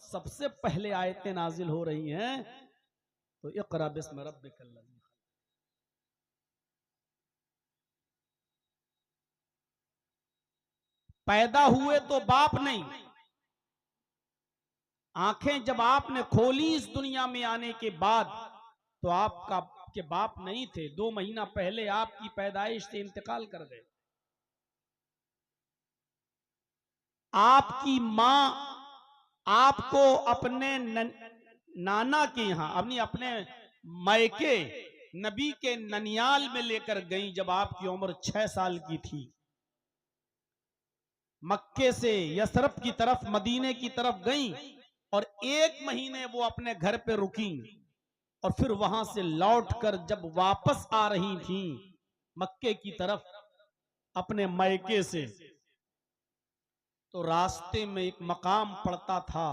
सबसे पहले आयतें नाजिल हो रही हैं तो इक़रा बिस्मि रब्बिकल लज़ी खलक़। पैदा हुए तो बाप नहीं, आंखें जब आपने खोली इस दुनिया में आने के बाद तो आपका के बाप नहीं थे, 2 महीना पहले आपकी पैदाइश से इंतकाल कर गए। आपकी मां आपको अपने नाना के यहां अपने मायके नबी के ननियाल में लेकर गई जब आपकी उम्र 6 साल की थी। मक्के से यसरफ की तरफ, मदीने की तरफ गई और 1 महीने वो अपने घर पे रुकी और फिर वहां से लौटकर जब वापस आ रही थी मक्के की तरफ अपने मायके से, तो रास्ते में एक मकाम पड़ता था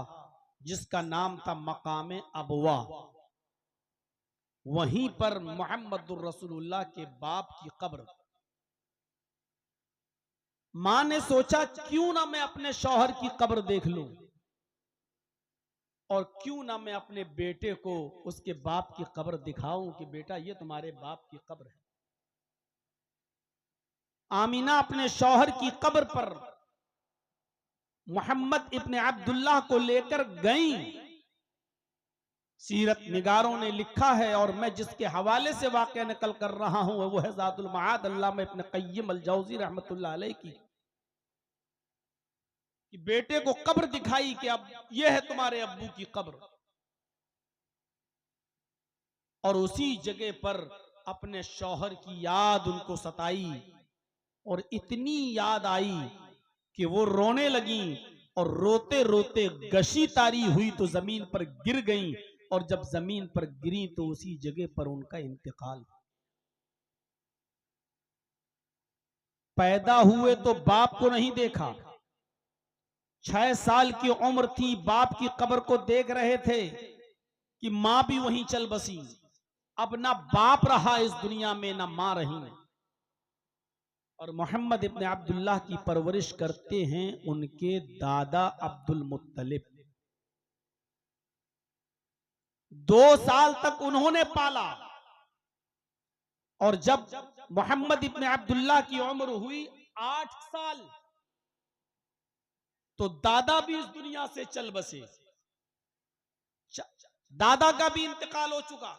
जिसका नाम था मकाम अबवा। वहीं पर मोहम्मदुर रसूलुल्लाह के बाप की कब्र। मां ने सोचा क्यों ना मैं अपने शौहर की कब्र देख लूं और क्यों ना मैं अपने बेटे को उसके बाप की कब्र दिखाऊं कि बेटा ये तुम्हारे बाप की कब्र है। आमीना अपने शौहर की कब्र पर मोहम्मद इब्ने अब्दुल्लाह को लेकर गई। सीरत निगारों ने लिखा है और मैं जिसके हवाले से वाक़या नकल कर रहा हूं वो है ज़ादुल मआद अल्लामा इब्ने क़य्यिम अल-जौज़ी रहमतुल्लाह अलैह की, कि बेटे को कब्र दिखाई कि अब ये है तुम्हारे अब्बू की कब्र, और उसी जगह पर अपने शौहर की याद उनको सताई और इतनी याद आई कि वो रोने लगी और रोते रोते गशी तारी हुई तो जमीन पर गिर गई और जब जमीन पर गिरी तो उसी जगह पर उनका इंतकाल। पैदा हुए तो बाप को नहीं देखा, 6 साल की उम्र थी, बाप की कब्र को देख रहे थे कि मां भी वहीं चल बसी। अब ना बाप रहा इस दुनिया में, ना मां रही। और मोहम्मद इब्ने अब्दुल्लाह की परवरिश करते हैं उनके दादा अब्दुल मुत्तलिब। 2 साल तक उन्होंने पाला और जब मोहम्मद इब्ने अब्दुल्लाह की उम्र हुई 8 साल तो दादा भी इस दुनिया से चल बसे। दादा का भी इंतकाल हो चुका।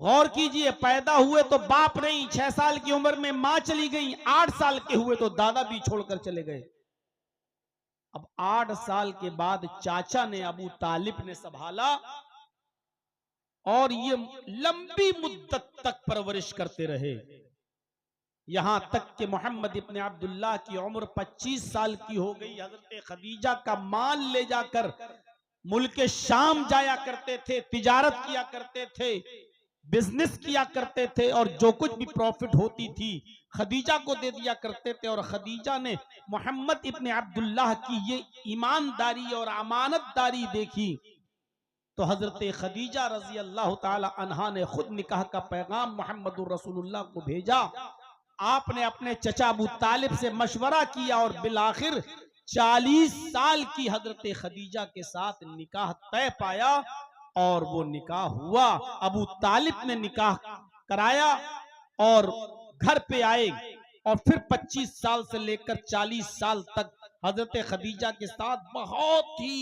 गौर कीजिए, पैदा हुए तो बाप नहीं, 6 साल की उम्र में मां चली गई, 8 साल के हुए तो दादा भी छोड़कर चले गए। अब 8 साल के बाद चाचा ने, अबू तालिब ने संभाला और ये लंबी मुद्दत तक परवरिश करते रहे, यहां तक कि मोहम्मद इब्ने अब्दुल्लाह की उम्र 25 साल की हो गई। हजरत खदीजा का माल ले जाकर मुल्क शाम जाया करते थे, तिजारत किया करते थे, बिजनेस किया करते थे और जो कुछ भी प्रॉफिट होती थी खदीजा को दे दिया करते थे। और खदीजा ने मोहम्मद इब्ने अब्दुल्लाह की ये ईमानदारी और अमानतदारी देखी तो हजरत खदीजा रजी अल्लाह ताला अन्हा ने खुद निकाह का पैगाम मोहम्मदुर रसूलुल्लाह को भेजा। आपने अपने चचा अबू तालिब से मशवरा किया और बिलाखिर 40 साल की हजरत खदीजा के साथ निकाह तय पाया और वो निकाह हुआ। अबू तालिब ने निकाह कराया और घर पे आए और फिर 25 साल से लेकर 40 साल तक हजरत खदीजा के साथ बहुत ही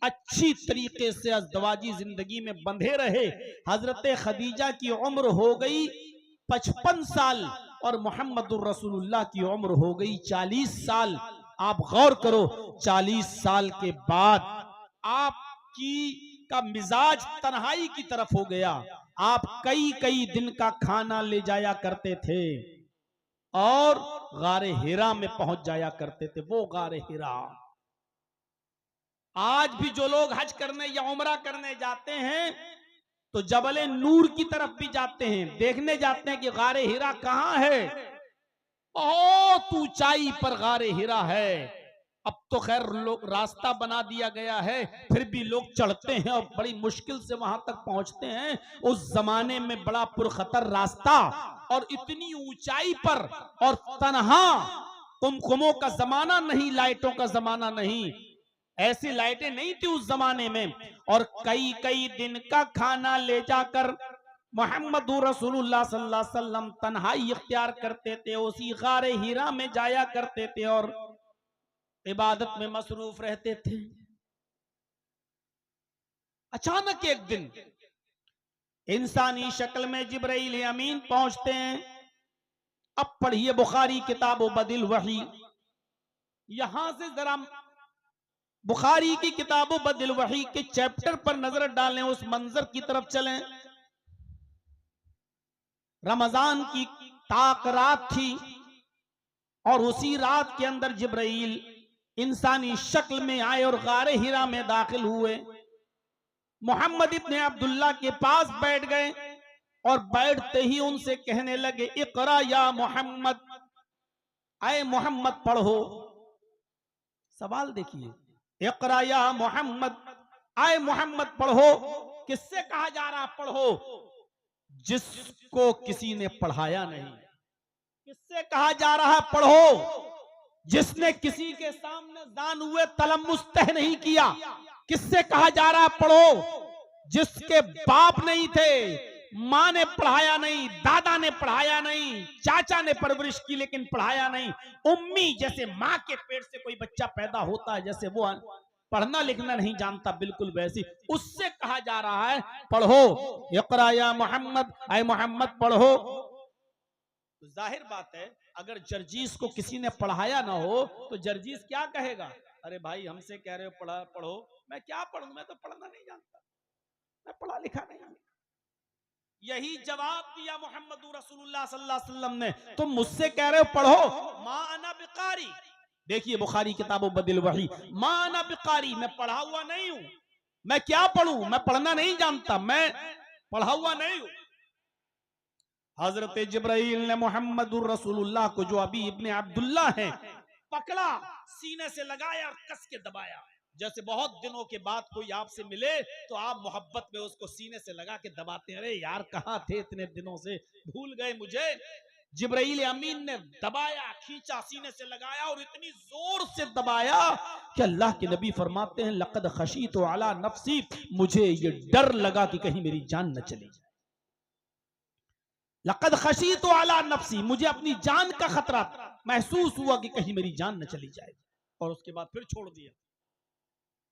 अच्छी तरीके से अज़दवाजी जिंदगी में बंधे रहे। हजरत खदीजा की उम्र हो गई 55 साल और मोहम्मदुर रसूलुल्लाह की उम्र हो गई 40 साल। आप गौर करो, 40 साल के बाद आपकी का मिजाज तन्हाई की तरफ हो गया। आप कई कई दिन का खाना ले जाया करते थे और गारे हिरा में पहुंच जाया करते थे। वो गारे हिरा, आज भी जो लोग हज करने या उमरा करने जाते हैं तो जबले नूर की तरफ भी जाते हैं, देखने जाते हैं कि गारे हिरा कहां है। बहुत ऊंचाई पर गारे हिरा है। अब तो खैर लोग रास्ता बना दिया गया है, फिर भी लोग चढ़ते हैं और बड़ी मुश्किल से वहां तक पहुंचते हैं। उस जमाने में बड़ा पुरखतर रास्ता और इतनी ऊंचाई पर और तन्हा, कुमकुमों का जमाना नहीं, लाइटों का जमाना नहीं, ऐसी लाइटें नहीं थी उस जमाने में। और कई कई दिन का खाना ले जाकर मोहम्मद रसूलुल्लाह सल्लल्लाहु अलैहि वसल्लम तन्हाई इख्तियार करते थे, उसी गारे हिरा में जाया करते थे और इबादत में मसरूफ रहते थे। अचानक एक दिन इंसानी शक्ल में जिब्राइल अमीन पहुंचते हैं। अब पढ़िए बुखारी किताब बदिल वही, यहां से जरा बुखारी की किताब बदिल वही के चैप्टर पर नजर डालें, उस मंजर की तरफ चलें। रमजान की ताक रात थी और उसी रात के अंदर जिब्राइल इंसानी शक्ल में आए और गारे हिरा में दाखिल हुए। मोहम्मद इब्ने अब्दुल्ला के पास बैठ गए और बैठते ही उनसे कहने लगे, इकरा या मोहम्मद, आए मोहम्मद पढ़ो। सवाल देखिए, इकरा या मोहम्मद, आए मोहम्मद पढ़ो। किससे कहा जा रहा पढ़ो? जिसको किसी ने पढ़ाया नहीं। किससे कहा जा रहा है पढ़ो? जिसने किसी के सामने दान हुए तलम्मुस तह नहीं किया। किससे कहा जा रहा है पढ़ो? जिसके बाप नहीं थे, मां ने पढ़ाया नहीं, दादा ने पढ़ाया नहीं, चाचा ने परवरिश की लेकिन पढ़ाया नहीं। उम्मी, जैसे मां के पेट से कोई बच्चा पैदा होता है, जैसे वो पढ़ना लिखना नहीं जानता, बिल्कुल वैसी उससे कहा जा रहा है पढ़ो। इक़रा या मोहम्मद, आए मोहम्मद पढ़ो। तो जाहिर बात है, अगर जर्जीस को किसी ने पढ़ाया ना हो तो जर्जीस क्या कहेगा? अरे भाई हमसे कह रहे हो पढ़ो, मैं क्या पढ़ूं, मैं तो पढ़ना नहीं जानता, मैं पढ़ा लिखा नहीं हूं। यही जवाब दिया मोहम्मद रसूलुल्लाह सल्लल्लाहु अलैहि वसल्लम ने, तुम मुझसे कह रहे हो पढ़ो, मा अना बिकारी। देखिए बुखारी किताबों बदिल वही, मा अना बिकारी, मैं पढ़ा हुआ नहीं हूं, मैं क्या पढ़ूं, मैं पढ़ना नहीं जानता, मैं पढ़ा हुआ नहीं हूं। हजरत जिब्राइल ने मोहम्मद रसूलुल्लाह को, जो अभी इब्ने अब्दुल्ला हैं, पकड़ा, सीने से लगाया और कस के दबाया। जैसे बहुत दिनों के बाद कोई आपसे मिले तो आप मोहब्बत में उसको सीने से लगा के दबाते हैं, अरे यार कहां थे इतने दिनों से, भूल गए मुझे। जिब्राइल अमीन ने दबाया, खींचा, सीने से लगाया और इतनी जोर से दबाया कि अल्लाह के नबी फरमाते हैं, लक़द खशीतु अला नफ्सी, मुझे ये डर लगा कि कहीं मेरी जान न चली जाए। लक़द खशीतु अला नफ्सी, मुझे अपनी जान का खतरा महसूस हुआ कि कहीं मेरी जान न चली जाए। और उसके बाद फिर छोड़ दिया,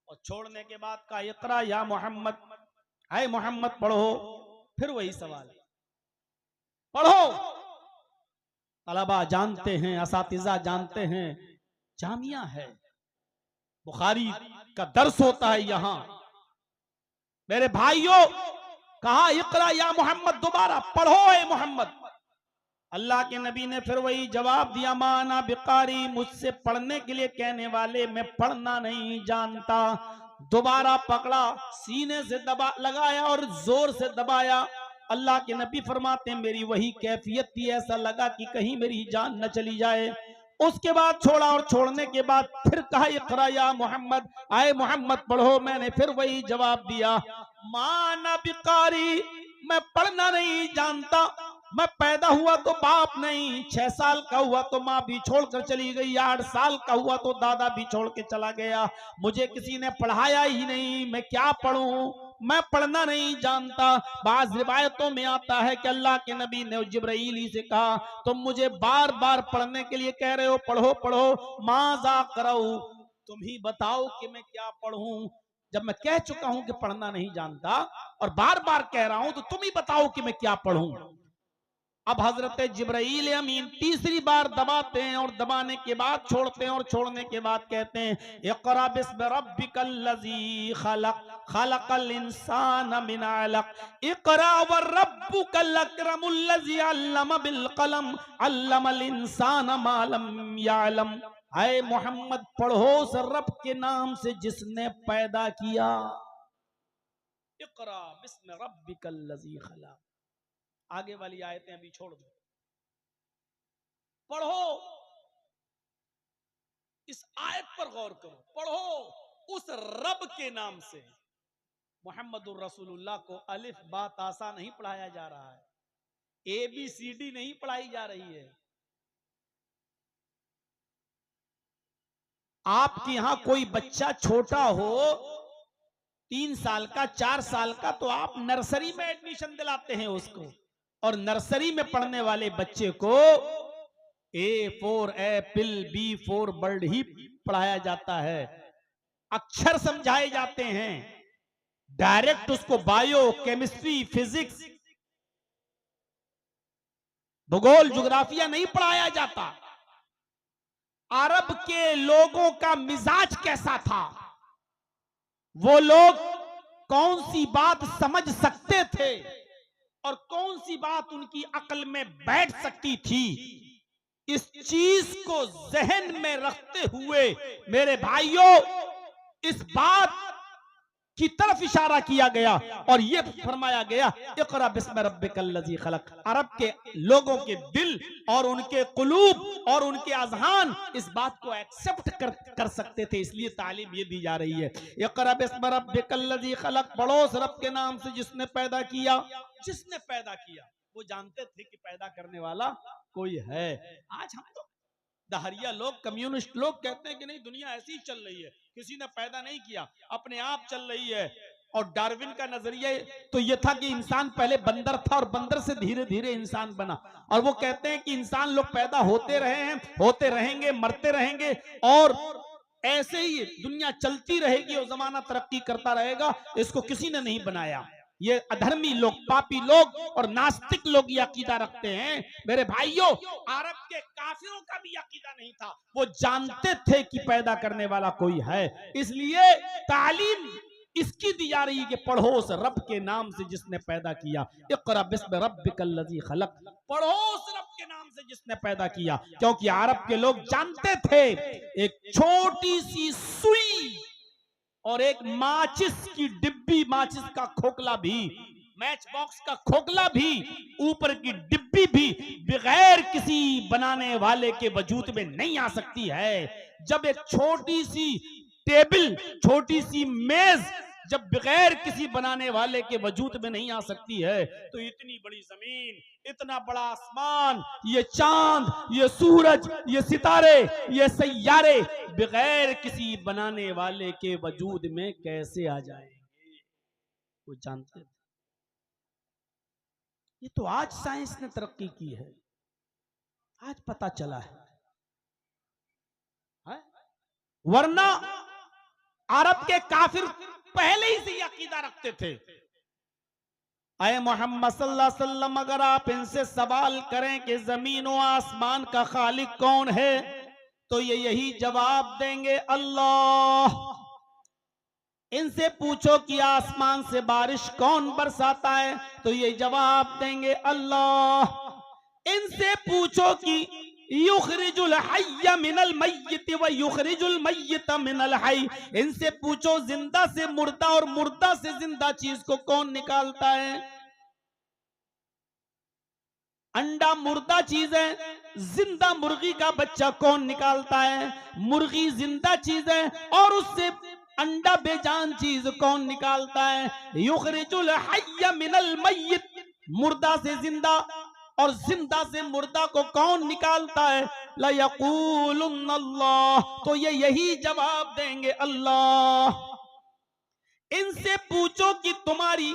और छोड़ने के बाद कहा, इक़रा या मोहम्मद, आए मोहम्मद पढ़ो। फिर वही सवाल, पढ़ो। तलबा जानते हैं, असातिज़ा जानते हैं, जामिया है, बुखारी का दर्स होता है यहां। मेरे भाइयों, कहा इक़रा या मोहम्मद, दोबारा पढ़ो ए मोहम्मद। अल्लाह के नबी ने फिर वही जवाब दिया, माना बिकारी, मुझसे पढ़ने के लिए कहने वाले, मैं पढ़ना नहीं जानता। दोबारा पकड़ा, सीने से दबा लगाया और जोर से दबाया। अल्लाह के नबी फरमाते हैं, मेरी वही कैफियत थी, ऐसा लगा कि कहीं मेरी जान न चली जाए। उसके बाद छोड़ा, और छोड़ने के बाद फिर कहा, इक़रा या मोहम्मद, आए मोहम्मद पढ़ो। मैंने फिर वही जवाब दिया, माना बिकारी, मैं पढ़ना नहीं जानता। मैं पैदा हुआ तो बाप नहीं, 6 साल का हुआ तो माँ भी छोड़कर चली गई, 8 साल का हुआ तो दादा भी छोड़ के चला गया, मुझे किसी ने पढ़ाया ही नहीं, मैं क्या पढ़ूं, मैं पढ़ना नहीं जानता। बाज़ रिवायतों में आता है कि अल्लाह के नबी ने जिब्राइल ही से कहा, तुम मुझे बार बार पढ़ने के लिए कह रहे हो, पढ़ो पढ़ो, माज़ा क़रऊ, तुम ही बताओ कि मैं क्या पढ़ूं। जब मैं कह चुका हूं कि पढ़ना नहीं जानता और बार बार कह रहा हूं, तो तुम ही बताओ कि मैं क्या पढ़ूं। अब हजरत जिब्राइल अमीन तीसरी बार दबाते हैं, और दबाने के बाद छोड़ते हैं, और छोड़ने के बाद कहते हैं, इक़रा बिस्मि रब्बिकल्लज़ी खलक़, खलक़ल इंसान मिन अलक़, इक़रा व रब्बुकल अकरमुल्लज़ी अल्लम बिल क़लम, अल्लमल इंसान मा लम यअलम। आए मोहम्मद पढ़ो उस रब के नाम से जिसने पैदा किया। इक़रा बिस्मि रब्बिकल्लज़ी खलक़। आगे वाली आयतें अभी छोड़ दो, पढ़ो, इस आयत पर गौर करो, पढ़ो उस रब के नाम से। मोहम्मदुर रसूलुल्लाह को अलिफ बा तासा नहीं पढ़ाया जा रहा है, ABCD नहीं पढ़ाई जा रही है। आपके यहां कोई बच्चा छोटा हो, 3 साल का, 4 साल का, तो आप नर्सरी में एडमिशन दिलाते हैं उसको, और नर्सरी में पढ़ने वाले बच्चे को A for apple, B for bird ही पढ़ाया जाता है, अक्षर समझाए जाते हैं। डायरेक्ट उसको बायो, केमिस्ट्री, फिजिक्स, भूगोल, ज्योग्राफिया नहीं पढ़ाया जाता। अरब के लोगों का मिजाज कैसा था, वो लोग कौन सी बात समझ सकते थे और कौन सी बात उनकी अकल में बैठ सकती थी, इस चीज को जहन में रखते हुए मेरे भाइयों इस बात की तरफ इशारा किया गया और यह फरमाया गया इक़रा बिस्मि रब्बिकल लज़ी खलक। अरब के लोगों के दिल और उनके कुलूब और उनके अज़हान इस बात को एक्सेप्ट कर सकते थे, इसलिए तालीम ये दी जा रही है। इक़रा बिस्मि रब्बिकल लज़ी खलक, पढ़ो उस रब के नाम से जिसने पैदा किया। जिसने पैदा किया, वो जानते थे कि पैदा करने वाला कोई है। आज हम तो दहरिया लोग, कम्युनिस्ट लोग कहते हैं कि नहीं, दुनिया ऐसी ही चल रही है, किसी ने पैदा नहीं किया, अपने आप चल रही है। और डार्विन का नजरिया तो यह था कि इंसान पहले बंदर था और बंदर से धीरे धीरे इंसान बना, और वो कहते हैं कि इंसान लोग पैदा होते रहे हैं, होते रहेंगे, मरते रहेंगे, और ऐसे ही दुनिया चलती रहेगी और जमाना तरक्की करता रहेगा। इसको किसी ने नहीं बनाया। ये अधर्मी लोग, पापी लोग और नास्तिक लोग ये अकीदा रखते हैं। मेरे भाइयों, अरब के काफिरों का भी अकीदा नहीं था, वो जानते थे कि पैदा करने वाला कोई है, इसलिए तालीम इसकी दी जा रही है कि पढ़ो उस रब के नाम से जिसने पैदा किया। इक़रा बिस्मि रब्बिकल लज़ी खलक, पढ़ो उस रब के नाम से जिसने पैदा किया, क्योंकि अरब के लोग जानते थे एक छोटी सी सुई और एक माचिस की डिब्बी, माचिस का खोखला भी, मैच बॉक्स का खोखला भी, ऊपर की डिब्बी भी बगैर किसी बनाने वाले के वजूद में नहीं आ सकती है। जब एक छोटी सी टेबल, छोटी सी मेज जब बगैर किसी बनाने वाले के वजूद में नहीं आ सकती है, तो इतनी बड़ी जमीन, इतना बड़ा आसमान, ये चांद, ये सूरज, ये सितारे, ये सैयारे बगैर किसी बनाने वाले के वजूद में कैसे आ जाएंगे, वो जानते थे। ये तो आज साइंस ने तरक्की की है, आज पता चला है? वरना अरब के काफिर पहले ही से अकीदा रखते थे। अय मोहम्मद सल्लल्लाहु अलैहि वसल्लम, अगर आप इनसे सवाल करें कि जमीन और आसमान का खालिक कौन है, तो ये यही जवाब देंगे, अल्लाह। इनसे पूछो कि आसमान से बारिश कौन बरसाता है, तो ये जवाब देंगे, अल्लाह। इनसे पूछो कि युखरिजुल हय्य मिनल मय्यित व युखरिजुल मय्यित मिनल हय्य, इनसे पूछो जिंदा से मुर्दा और मुर्दा से जिंदा चीज को कौन निकालता है। अंडा मुर्दा चीज है, जिंदा मुर्गी का बच्चा कौन निकालता है। मुर्गी जिंदा चीज है और उससे अंडा बेजान चीज कौन निकालता है। युखरिजुल हय्य मिनल मय्यित, मुर्दा से जिंदा और जिंदा से मुर्दा को कौन निकालता है। ला यक़ूलुन अल्लाह, तो ये यही जवाब देंगे, अल्लाह। इनसे पूछो कि तुम्हारी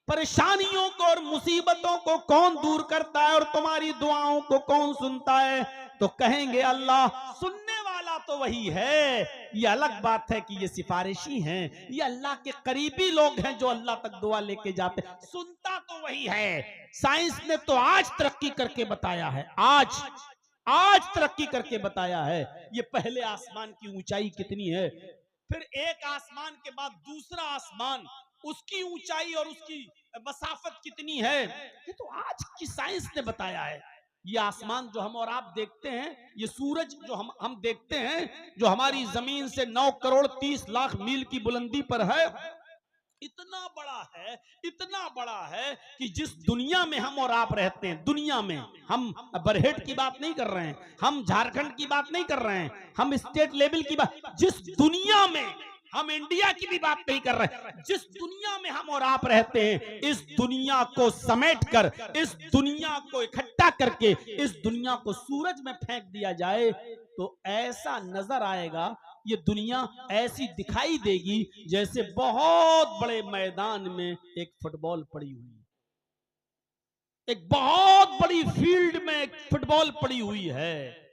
परेशानियों को और मुसीबतों को कौन दूर करता है और तुम्हारी दुआओं को कौन सुनता है, तो कहेंगे अल्लाह। सुनने वाला तो वही है, ये अलग बात है कि ये सिफारिशी हैं, ये अल्लाह के करीबी लोग हैं जो अल्लाह तक दुआ लेके जाते, सुनता तो वही है। साइंस ने तो आज तरक्की करके बताया है, आज तरक्की करके बताया है ये पहले आसमान की ऊंचाई कितनी है, फिर एक आसमान के बाद दूसरा आसमान, उसकी ऊंचाई और उसकी मसाफत कितनी है, ये तो आज की साइंस ने बताया है। ये आसमान जो हम और आप देखते हैं, ये सूरज जो हम देखते हैं, जो हमारी जमीन से 9 करोड़ 30 लाख मील की बुलंदी पर है, इतना बड़ा है कि जिस दुनिया में हम और आप रहते हैं, दुनिया में हम बरहेट की बात नहीं कर रहे हैं, हम झारखंड की बात नहीं कर रहे हैं, हम स्टेट लेवल की बात, जिस दुनिया में हम इंडिया की भी बात नहीं कर रहे, जिस दुनिया में हम और आप रहते हैं, इस दुनिया को समेटकर, इस दुनिया को इकट्ठा करके, इस दुनिया को सूरज में फेंक दिया जाए तो ऐसा नजर आएगा ये दुनिया ऐसी दिखाई देगी जैसे बहुत बड़े मैदान में एक फुटबॉल पड़ी हुई है, एक बहुत बड़ी फील्ड में एक फुटबॉल पड़ी हुई है।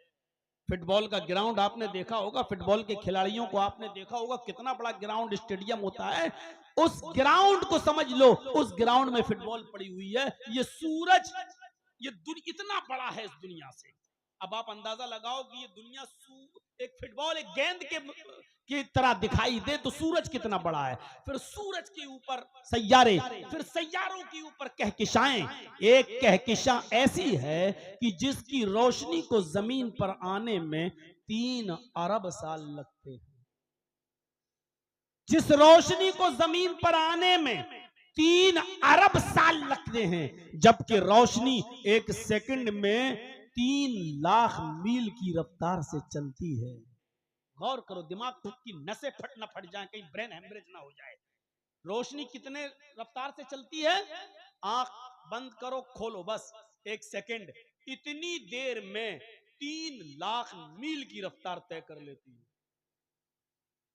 फुटबॉल का ग्राउंड आपने देखा होगा, फुटबॉल के खिलाड़ियों को आपने देखा होगा, कितना बड़ा ग्राउंड स्टेडियम होता है। उस ग्राउंड को समझ लो, उस ग्राउंड में फुटबॉल पड़ी हुई है। ये सूरज, ये इतना बड़ा है इस दुनिया से। अब आप अंदाजा लगाओ कि ये दुनिया एक फुटबॉल, एक गेंद की तरह दिखाई दे तो सूरज कितना बड़ा है। फिर सूरज के ऊपर सैयारे, फिर सैयारों के ऊपर कहकशाएं। एक कहकशां ऐसी है कि जिसकी रोशनी को जमीन पर आने में 3 अरब साल लगते हैं। जिस रोशनी को जमीन पर आने में 3 अरब साल लगते हैं, जबकि रोशनी एक सेकंड में 3 लाख मील की रफ्तार से चलती है। गौर करो, दिमाग की नसें न फट जाए, कहीं ब्रेन हेमरेज ना हो जाए। रोशनी कितने रफ्तार से चलती है? आंख बंद करो, खोलो, बस एक सेकंड, इतनी देर में 3 लाख मील की रफ्तार तय कर लेती है।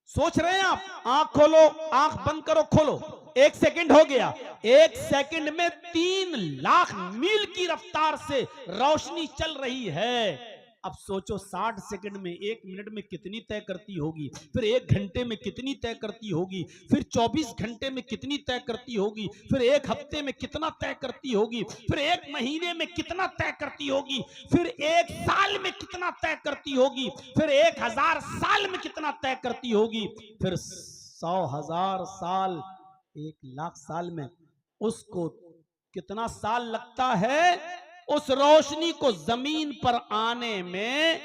सोच रहे हैं आप? आंख खोलो, आंख बंद करो, खोलो, एक सेकंड हो गया। एक सेकंड में 3 लाख मील की रफ्तार से रोशनी चल रही है। अब सोचो 60 सेकंड में, 1 मिनट में कितनी तय करती होगी, फिर 1 घंटे में कितनी तय करती होगी, फिर 24 घंटे में कितनी तय करती होगी, फिर 1 हफ्ते में कितना तय करती होगी, फिर 1 महीने में कितना तय करती होगी, फिर 1 साल में कितना तय करती होगी, फिर 1000 साल में कितना तय करती होगी, फिर 100,000 साल, 1 लाख साल में उसको कितना साल लगता है? उस रोशनी को जमीन पर आने में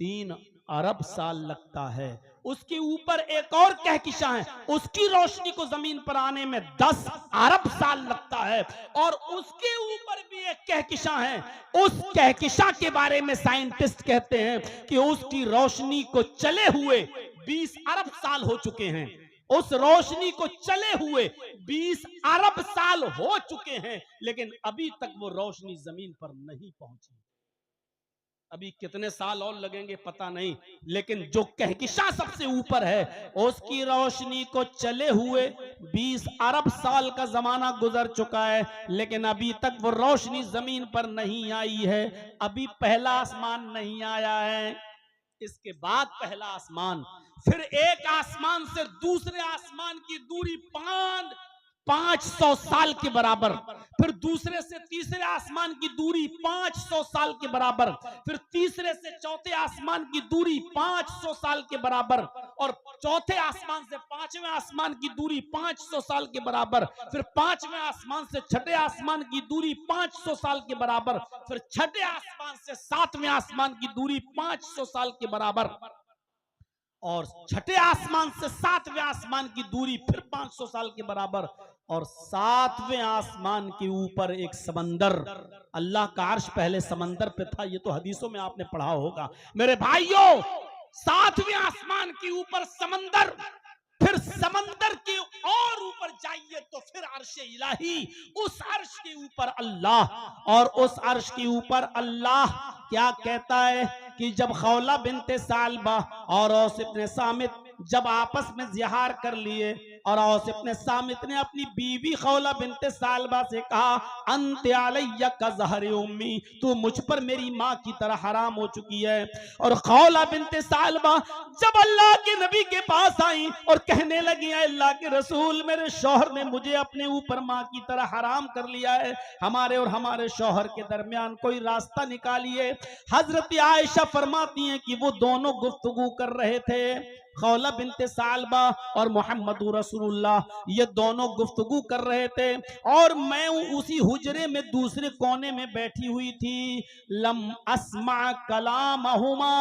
3 अरब साल लगता है। उसके ऊपर एक और कहकशां है, उसकी रोशनी को जमीन पर आने में 10 अरब साल लगता है। और उसके ऊपर भी एक कहकशां है, उस कहकशां के बारे में साइंटिस्ट कहते हैं कि उसकी रोशनी को चले हुए 20 अरब साल हो चुके हैं। उस रोशनी को चले हुए 20 अरब साल हो चुके हैं, लेकिन अभी तक वो रोशनी जमीन पर नहीं पहुंची। अभी कितने साल और लगेंगे पता नहीं, लेकिन जो कहकशां सबसे ऊपर है, उसकी रोशनी को चले हुए 20 अरब साल का जमाना गुजर चुका है, लेकिन अभी तक वो रोशनी जमीन पर नहीं आई है। अभी पहला आसमान नहीं आया है, इसके बाद पहला आसमान, फिर एक आसमान से दूसरे आसमान की दूरी 500 साल के बराबर, फिर दूसरे से तीसरे आसमान की दूरी 500 साल के बराबर, फिर तीसरे से चौथे आसमान की दूरी 500 साल के बराबर, और चौथे आसमान से 5वें आसमान की दूरी 500 साल के बराबर, फिर 5वें आसमान से छठे आसमान की दूरी 500 साल के बराबर, फिर छठे आसमान से 7वें आसमान की दूरी 500 साल के बराबर, और छठे आसमान से 7वें आसमान की दूरी फिर 500 साल के बराबर, और 7वें आसमान के ऊपर एक समंदर। अल्लाह का अर्श पहले समंदर पे था, ये तो हदीसों में आपने पढ़ा होगा मेरे भाइयों। 7वें आसमान के ऊपर समंदर, फिर समंदर के और ऊपर जाइए तो फिर अर्श इलाही, उस अर्श के ऊपर अल्लाह, और उस अर्श के ऊपर अल्लाह क्या कहता है कि जब खौला बिनते सालबा और औस इब्ने सामित जब आपस में जिहार कर लिए, और औस इब्ने सामित ने अपनी बीवी खौला बिनते सालबा से कहा, अंते अलैया का ज़हरे उम्मी, तू मुझ पर मेरी माँ की तरह हराम हो चुकी है। और खौला बिनते सालबा जब अल्लाह के नबी के पास आई और कहने लगी, अल्लाह के रसूल, मेरे शौहर ने मुझे अपने ऊपर माँ की तरह हराम कर लिया है, हमारे और हमारे शौहर के दरमियान कोई रास्ता निकालिए। हजरत आयशा फरमाती हैं कि वो दोनों गुफ्तगू कर रहे थे, खौला बिनते सालबा और मोहम्मद रसूलुल्लाह, ये दोनों गुफ्तगू कर रहे थे, और मैं उसी हुजरे में दूसरे कोने में बैठी हुई थी। लम अस्मा कलामहुमा,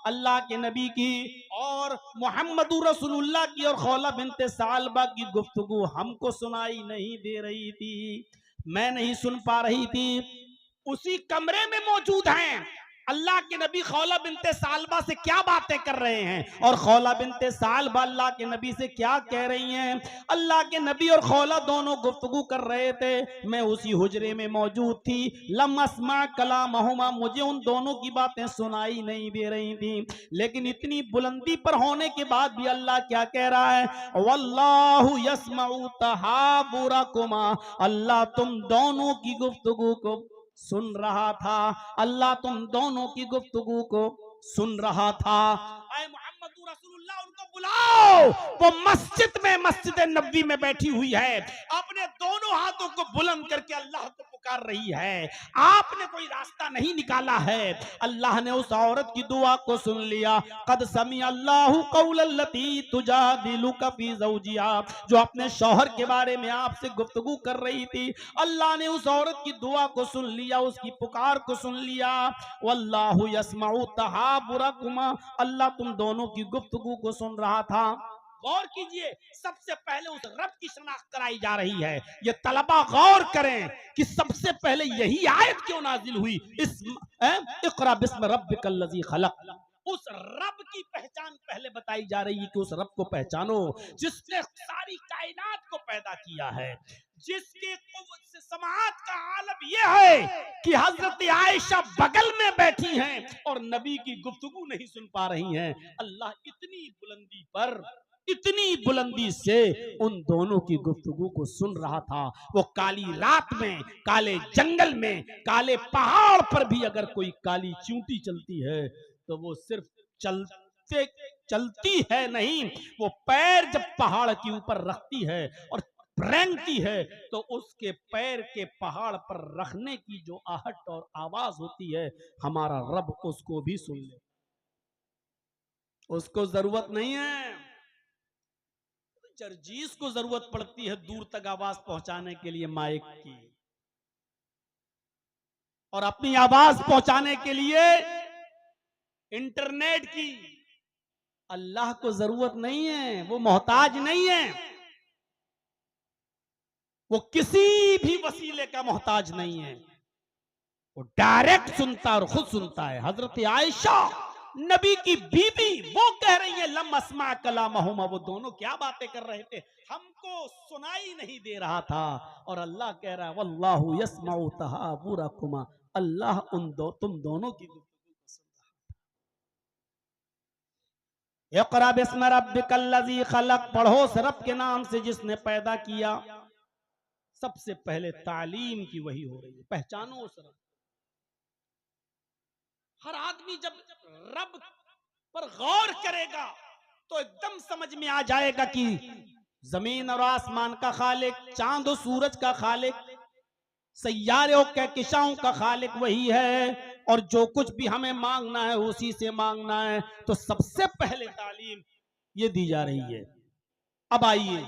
अल्लाह के नबी की और मोहम्मद रसूलुल्लाह की और खौला बिनते सालबा की गुफ्तगू हमको सुनाई नहीं दे रही थी, मैं नहीं सुन पा रही थी। उसी कमरे में मौजूद हैं अल्लाह के नबी खौला बिनते सालबा से क्या बातें कर रहे हैं और खौला बिनते सालबा अल्लाह के नबी से क्या कह रही हैं। अल्लाह के नबी और खौला दोनों गुफ्तगू कर रहे थे, मैं उसी हुजरे में मौजूद थी। लमस्मा कलामहुमा, मुझे उन दोनों की बातें सुनाई नहीं दे रही थी, लेकिन इतनी बुलंदी पर होने के बाद भी अल्लाह क्या कह रहा है, वल्लाहु यस्मउ तहाबुरकुमा, अल्लाह तुम दोनों की गुफ्तगू को सुन रहा था, अल्लाह तुम दोनों की गुफ्तगू को सुन रहा था। ऐ मोहम्मद रसूलुल्लाह, उनको बुलाओ, वो मस्जिद में, मस्जिद नबी में बैठी हुई है, अपने दोनों हाथों को बुलंद करके अल्लाह को पुकार रही है। आपने कोई रास्ता नहीं निकाला है। अल्लाह ने उस औरत की दुआ को सुन लिया। कद समी अल्लाहु कौलल्लती तुजादिलुका फी ज़ौजिहा, जो अपने शौहर के बारे में आपसे गुफ्तगू कर रही थी, अल्लाह ने उस औरत की दुआ को सुन लिया, उसकी पुकार को सुन लिया। वल्लाहु यस्मउ तहाबुरकुमा, अल्लाह तुम दोनों की गुफ्तगू को सुन रहा था। गौर कीजिए, सबसे पहले उस रब की शनाख्त कराई जा रही है। ये तलबा गौर करें कि सबसे पहले यही आयत क्यों नाजिल हुई, इक़रा बिस्म रब्बिकल्लज़ी खलक़। उस रब की पहचान पहले बताई जा रही है कि उस रब को पहचानो जिसने सारी कायनात को पैदा किया है, जिसके कुव्वत से समाअत का आलम यह है कि हजरत आयशा बगल में बैठी हैं और नबी की गुफ्तगू नहीं सुन पा रही हैं। अल्लाह इतनी बुलंदी से उन दोनों की गुफ्तगू को सुन रहा था। वो काली रात में, काले जंगल में, काले पहाड़ पर भी अगर कोई काली चींटी चलती है तो वो सिर्फ चलती है नहीं, वो पैर जब पहाड़ के ऊपर रखती है और रेंगती है तो उसके पैर के पहाड़ पर रखने की जो आहट और आवाज होती है, हमारा रब उसको भी सुन ले। उसको जरूरत नहीं है, जरजीस को जरूरत पड़ती है दूर तक आवाज पहुंचाने के लिए माइक की, और अपनी आवाज पहुंचाने के लिए इंटरनेट की। अल्लाह को जरूरत नहीं है, वो मोहताज नहीं है, वो किसी भी वसीले का मोहताज नहीं है, वो डायरेक्ट सुनता और खुद सुनता है। हजरत आयशा नबी की बीबी वो कह रही है लमस्मा कलामहुमा, वो दोनों क्या बातें कर रहे थे, हमको सुनाई नहीं दे रहा था। और अल्लाह कह रहा है वल्लाहु यस्मउ तहाबुरकुमा, अल्लाह तुम दोनों की गुफ्तगू को सुन रहा था। इक़रा बिस्म रब्बिकल्लज़ी खलक़, पढ़ो उस रब के नाम से जिसने पैदा किया। सबसे पहले तालीम की वही हो रही है, पहचानो उस रब। हर आदमी जब रब पर गौर करेगा तो एकदम समझ में आ जाएगा कि जमीन और आसमान का खालिक, चांद और सूरज का खालिक, सैयारे और कहकशाओं का खालिक वही है, और जो कुछ भी हमें मांगना है उसी से मांगना है। तो सबसे पहले तालीम ये दी जा रही है। अब आइए,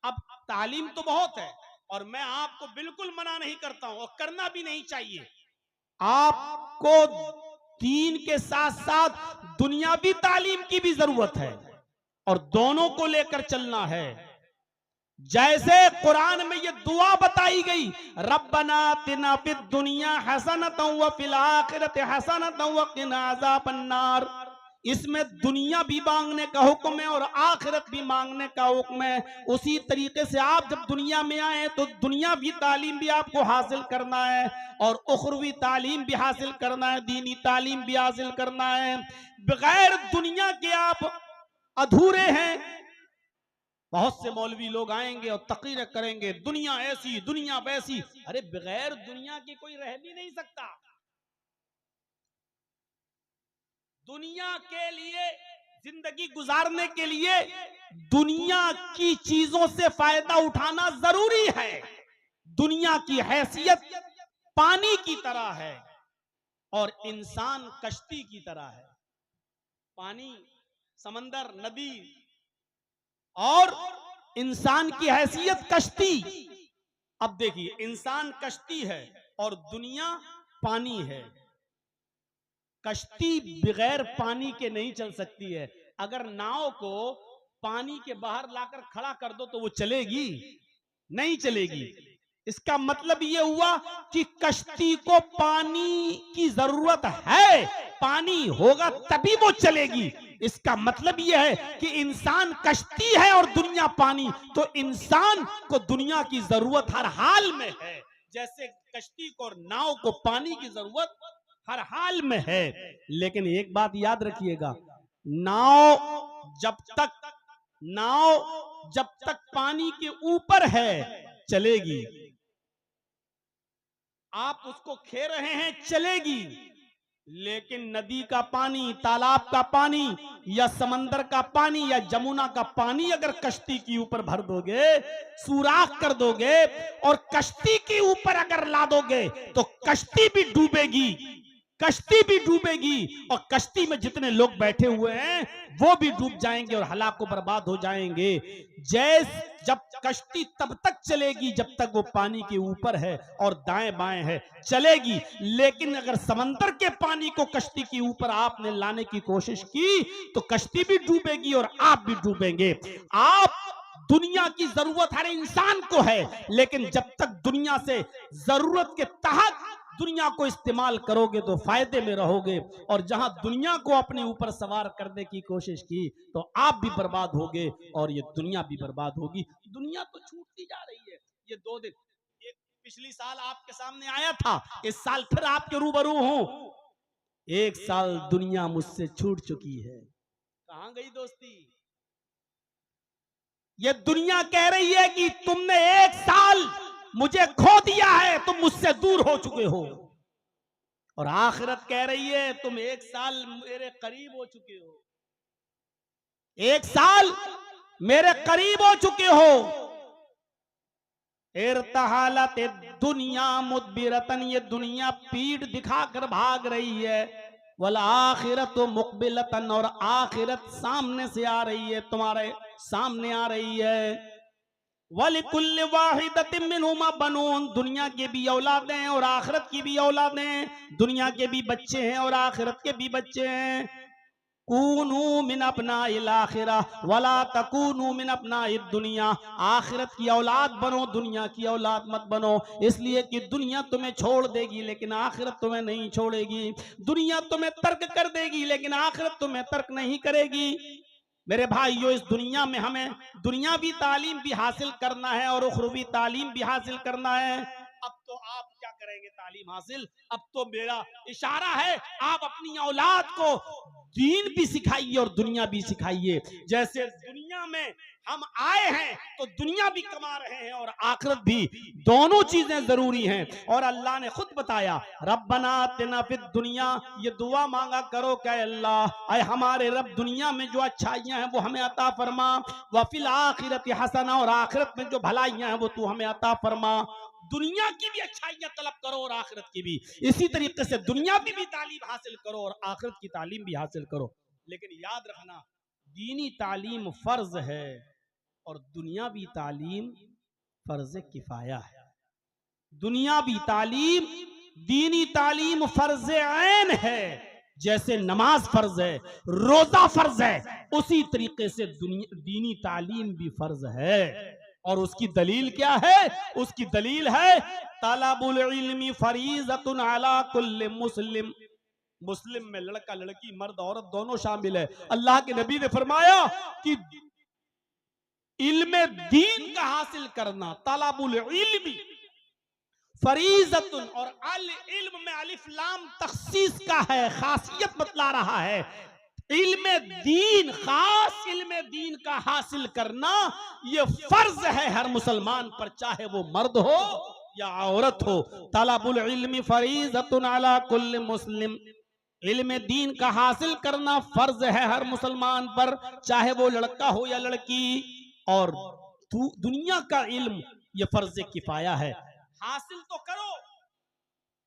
अब तालीम तो बहुत है और मैं आपको बिल्कुल मना नहीं करता हूं और करना भी नहीं चाहिए। आपको दीन के साथ साथ दुनियावी तालीम की भी जरूरत है और दोनों को लेकर चलना है। जैसे कुरान में ये दुआ बताई गई, रब्बना आतिना फिद दुनिया हसनतन व फिल आखिरति हसनतन व क़िना अज़ाबन्नार, इसमें दुनिया भी मांगने का हुक्म है और आखिरत भी मांगने का हुक्म है। उसी तरीके से आप जब दुनिया में आए तो दुनियावी तालीम भी आपको हासिल करना है और उखरवी तालीम भी हासिल करना है, दीनी तालीम भी हासिल करना है। बगैर दुनिया के आप अधूरे हैं। बहुत से मौलवी लोग आएंगे और तकरीर करेंगे, दुनिया ऐसी दुनिया वैसी। अरे बगैर दुनिया के कोई रह भी नहीं सकता। दुनिया के लिए, जिंदगी गुजारने के लिए दुनिया की चीजों से फायदा उठाना जरूरी है। दुनिया की हैसियत पानी की तरह है और इंसान कश्ती की तरह है। पानी, समंदर, नदी और इंसान की हैसियत कश्ती। अब देखिए, इंसान कश्ती है और दुनिया पानी है। कश्ती बगैर पानी के नहीं चल सकती है। अगर नाव को पानी के बाहर लाकर खड़ा कर दो तो वो चलेगी? नहीं चलेगी। इसका मतलब ये हुआ कि कश्ती को पानी की जरूरत है, पानी होगा तभी वो चलेगी। इसका मतलब यह है कि इंसान कश्ती है और दुनिया पानी, तो इंसान को दुनिया की जरूरत हर हाल में है, जैसे कश्ती को और नाव को पानी की जरूरत हर हाल में है। लेकिन एक बात याद रखिएगा, नाव जब तक पानी के ऊपर है चलेगी, आप उसको खे रहे हैं चलेगी। लेकिन नदी का पानी, तालाब का पानी या समंदर का पानी या जमुना का पानी अगर कश्ती के ऊपर भर दोगे, सुराख कर दोगे और कश्ती के ऊपर अगर ला दोगे तो कश्ती भी डूबेगी, कश्ती भी डूबेगी और कश्ती में जितने लोग बैठे हुए हैं वो भी डूब जाएंगे और हलाक को बर्बाद हो जाएंगे। जब कश्ती तब तक चलेगी जब तक वो पानी के ऊपर है और दाएं बाएं है, चलेगी। लेकिन अगर समंदर के पानी को कश्ती के ऊपर आपने लाने की कोशिश की तो कश्ती भी डूबेगी और आप भी डूबेंगे। दुनिया की जरूरत हर इंसान को है, लेकिन जब तक दुनिया से जरूरत के तहत दुनिया को इस्तेमाल करोगे तो फायदे में रहोगे, और जहां दुनिया को अपने ऊपर सवार करने की कोशिश की तो आप भी बर्बाद होगे और ये दुनिया भी बर्बाद होगी। दुनिया तो छूटती जा रही है। ये 2 दिन, एक पिछली साल आपके सामने आया था, इस साल फिर आपके रूबरू हूं। 1 साल दुनिया मुझसे छूट चुकी है। कहां गई दोस्ती? ये दुनिया कह रही है कि तुमने 1 साल मुझे खो दिया है, तुम मुझसे दूर हो चुके हो। और आखिरत कह रही है तुम 1 साल मेरे करीब हो चुके हो, 1 साल मेरे करीब हो चुके हो। इर्तहालत दुनिया मुदबिरतन, ये दुनिया पीठ दिखाकर भाग रही है। वल आखिरत मुकबिलतन, और आखिरत सामने से आ रही है, तुम्हारे सामने आ रही है। वलिकुल्लि वाहिदतिन मिनहुमा बनून, दुनिया के भी औलादें हैं और आखिरत की भी औलादें हैं। दुनिया के भी बच्चे हैं और आखिरत के भी बच्चे हैं। कूनू मिन अपनाइल आखिरा वला तकूनू मिन अपनाइद दुनिया, आखिरत की औलाद बनो, दुनिया की औलाद मत बनो। इसलिए कि दुनिया तुम्हें छोड़ देगी लेकिन आखिरत तुम्हें नहीं छोड़ेगी। दुनिया तुम्हें तर्क कर देगी लेकिन आखिरत तुम्हें तर्क नहीं करेगी। मेरे भाइयों, इस दुनिया में हमें दुनियावी तालीम भी हासिल करना है और उखरवी तालीम भी हासिल करना है। अब तो आप क्या करेंगे तालीम हासिल? अब तो मेरा इशारा है आप अपनी औलाद को दीन भी सिखाइए और दुनिया भी सिखाइए। जैसे दुनिया में हम आए हैं तो दुनिया भी कमा रहे हैं और आखिरत भी, दोनों चीजें जरूरी हैं। और अल्लाह ने खुद बताया, रब्बना आतिना फिद दुनिया, ये दुआ मांगा करो क्या अल्लाह, अय हमारे रब दुनिया में जो अच्छाइयां हैं वो हमें अता फरमा, वफिल आखिरत हसना, और आखिरत में जो भलाइयां हैं वो तू हमें अता फरमा। दुनिया की भी अच्छाइयां तलब करो और आखिरत की भी। इसी तरीके से दुनिया की भी तालीम हासिल करो और आखिरत की तालीम भी हासिल करो। लेकिन याद रखना, दीनी तालीम फर्ज है और दुनियावी तालीम फर्ज किफाया है। दुनियावी तालीम, दीनी तालीम फर्ज ऐन है। जैसे नमाज फर्ज है, रोजा फर्ज है, उसी तरीके से दीनी तालीम भी फर्ज है। और उसकी दलील क्या है? उसकी दलील है तलबुल इल्मी फरीज़तुन अला कुल्लि मुस्लिम। मुस्लिम में लड़का लड़की, मर्द औरत दोनों शामिल है। अल्लाह के नबी ने फरमाया कि इल्म दीन का हासिल करना, तलबुल इल्मी फरीज़तुन, और अल इल्म में अलिफ लाम तखसीस का है, खासियत बतला रहा है। इल्म दीन, खास इल्म दीन का हासिल करना ये फर्ज है हर मुसलमान पर, चाहे वो मर्द हो या औरत हो। तलबुल इल्मी फरीज़तुन अला कुल्लि मुस्लिम, इल्म दीन का हासिल करना फर्ज है हर मुसलमान पर, चाहे वो लड़का हो या लड़की। और दुनिया का इल्म ये फर्ज किफाया है, हासिल तो करो।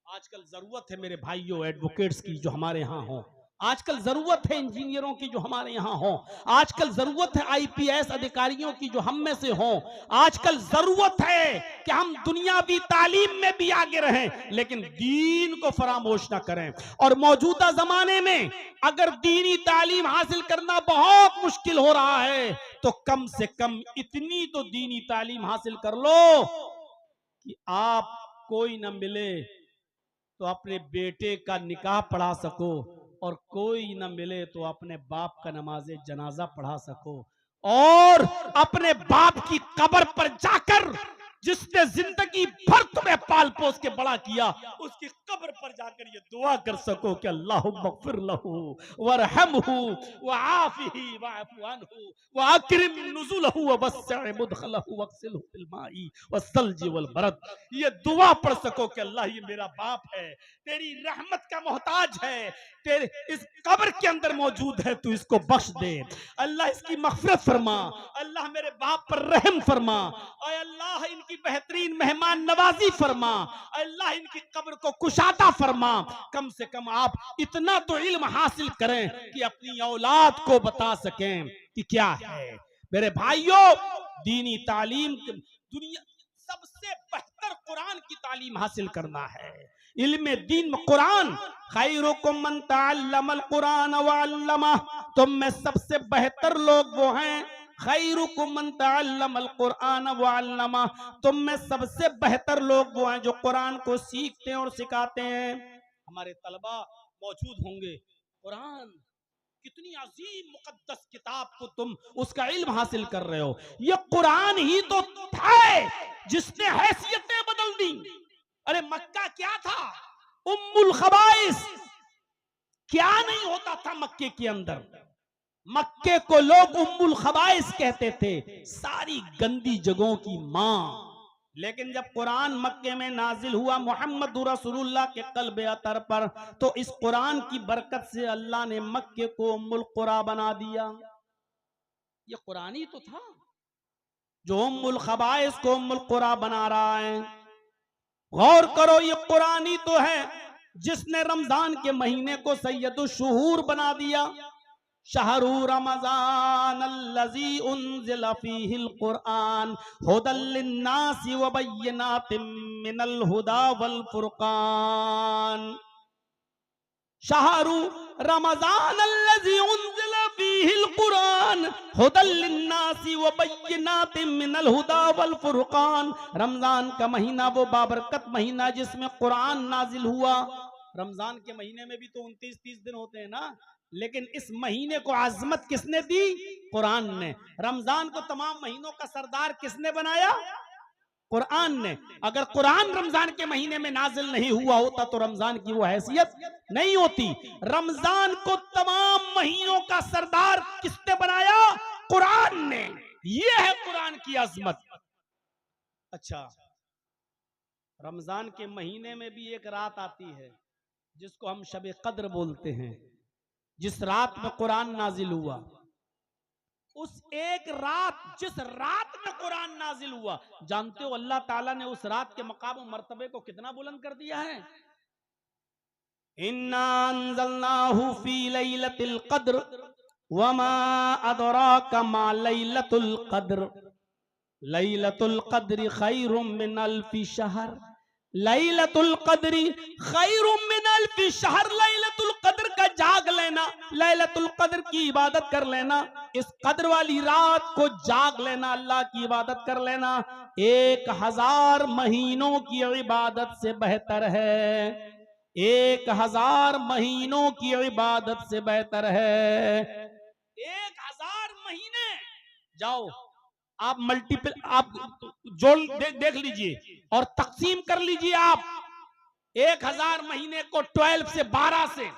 आजकल जरूरत है मेरे भाइयों एडवोकेट्स की जो हमारे यहाँ हो, आजकल जरूरत है इंजीनियरों की जो हमारे यहाँ हो, आजकल जरूरत है आईपीएस अधिकारियों की जो हम में से हो। आजकल जरूरत है कि हम दुनियावी तालीम में भी आगे रहें लेकिन दीन को फरामोश ना करें। और मौजूदा जमाने में अगर दीनी तालीम हासिल करना बहुत मुश्किल हो रहा है तो कम से कम इतनी तो दीनी तालीम हासिल कर लो कि आप कोई न मिले तो अपने बेटे का निकाह पढ़ा सको, और कोई न मिले तो अपने बाप का नमाजे जनाजा पढ़ा सको, और अपने बाप की कब्र पर जाकर जिसने जिंदगी भर तुम्हें पाल पोस के बड़ा किया, उसकी कब्र पर जाकर ये दुआ कर सको कि अल्लाह मग़फ़िर लहू वरहमहू वआफ़िही वअफ़ु अन्हु वअक्रिम नुज़ुलहू ववस्सिअ मुदख़लहू वग़सिलहू बिल माई वस्सल्जि वल बरद। ये दुआ पढ़ सको कि अल्लाह ये मेरा बाप है, तेरी रहमत का मोहताज है, तेरे इस कब्र के अंदर मौजूद है, तू इसको बख्श दे, अल्लाह इसकी मग़फ़िरत फरमा, अल्लाह मेरे बाप पर रहम फरमा, और अल्लाह इनकी बेहतरीन मेहमान नवाजी फरमा, अल्लाह इनकी कब्र को कुशादा फरमा। कम से कम आप इतना तो इल्म हासिल करें कि अपनी औलाद को बता सकें कि क्या है। मेरे भाइयों, दीनी तालीम दुनिया सबसे बेहतर कुरान की तालीम हासिल करना है। इल्म दीन में कुरान, खैरुकुम मन तअल्लमल कुरान व अल्लमा, तुम में सबसे बेहतर लोग वो हैं, खैरुकुम मन तअल्लमल कुरान व अल्लमा, तुम में सबसे बेहतर लोग वो हैं जो कुरान को सीखते हैं और सिखाते हैं। हमारे तलबा मौजूद होंगे, कुरान कितनी अजीम मुकद्दस किताब को तुम उसका इल्म हासिल कर रहे हो, ये कुरान ही तो है जिसने हैसियतें बदल दी। अरे मक्का क्या था, उम्मुल खबाइस, क्या नहीं होता था मक्के के अंदर। मक्के को लोग उम्मुल खबाइस कहते थे, सारी गंदी जगहों की मां। लेकिन जब कुरान मक्के में नाजिल हुआ मोहम्मद रसूलुल्लाह के क़ल्ब अतर पर, तो इस कुरान की बरकत से अल्लाह ने मक्के को उम्मुल कुरा बना दिया। ये कुरान ही तो था जो उम्मुल खबाइस को उम्मुल कुरा बना रहा है। गौर करो, ये कुरान ही तो है जिसने रमजान के महीने को सैयदुश शुहूर बना दिया। शहरु रमज़ान अल्लज़ी उन्ज़िला फ़ीहिल कुरआन हुदल लिन्नासि व बय्यिनातिम मिनल हुदा वल फुरक़ान। शहरु रमज़ान अल्लज़ी उन्ज़िला फ़ीहिल कुरआन हुदल लिन्नासि व बय्यिनातिम मिनल हुदा वल फुरक़ान। रमजान का महीना वो बाबरकत महीना जिसमें कुरान नाजिल हुआ। रमजान के महीने में भी तो 29-30 दिन होते हैं ना, लेकिन इस महीने को आजमत किसने दी? कुरान ने। रमजान को तमाम महीनों का सरदार किसने बनाया? कुरान ने। अगर कुरान रमजान के महीने में नाजिल नहीं हुआ होता तो रमजान की वो हैसियत नहीं होती। रमजान को तमाम महीनों का सरदार किसने बनाया? कुरान ने। ये है कुरान की अजमत। अच्छा, रमजान के महीने में भी एक रात आती है जिसको हम शब कद्र बोलते हैं, जिस रात में कुरान नाजिल हुआ। उस एक रात, जिस रात में कुरान नाजिल हुआ, जानते हो अल्लाह ताला ने उस रात के मकाम और मर्तबे को कितना बुलंद कर दिया है? इन्ना अंज़लनाहु फी लैलतिल क़द्र वमा अदराका मा लैलतुल क़द्र लैलतुल क़द्रि खैरुम मिन अल्फि शहर। लैलतुल क़द्रि खैरुम मिन अल्फि शहर। लैलतुल क़द्र का जाग लेना, लैलतुल क़द्र की इबादत कर लेना, इस कद्र वाली रात को जाग लेना, अल्लाह की इबादत कर लेना 1000 महीनों की इबादत से बेहतर है। 1000 महीनों की इबादत से बेहतर है। 1000 महीने, जाओ आप मल्टीपल, आप जोड़ देख लीजिए और तकसीम कर लीजिए। आप 1000 महीने को 12 से 12 से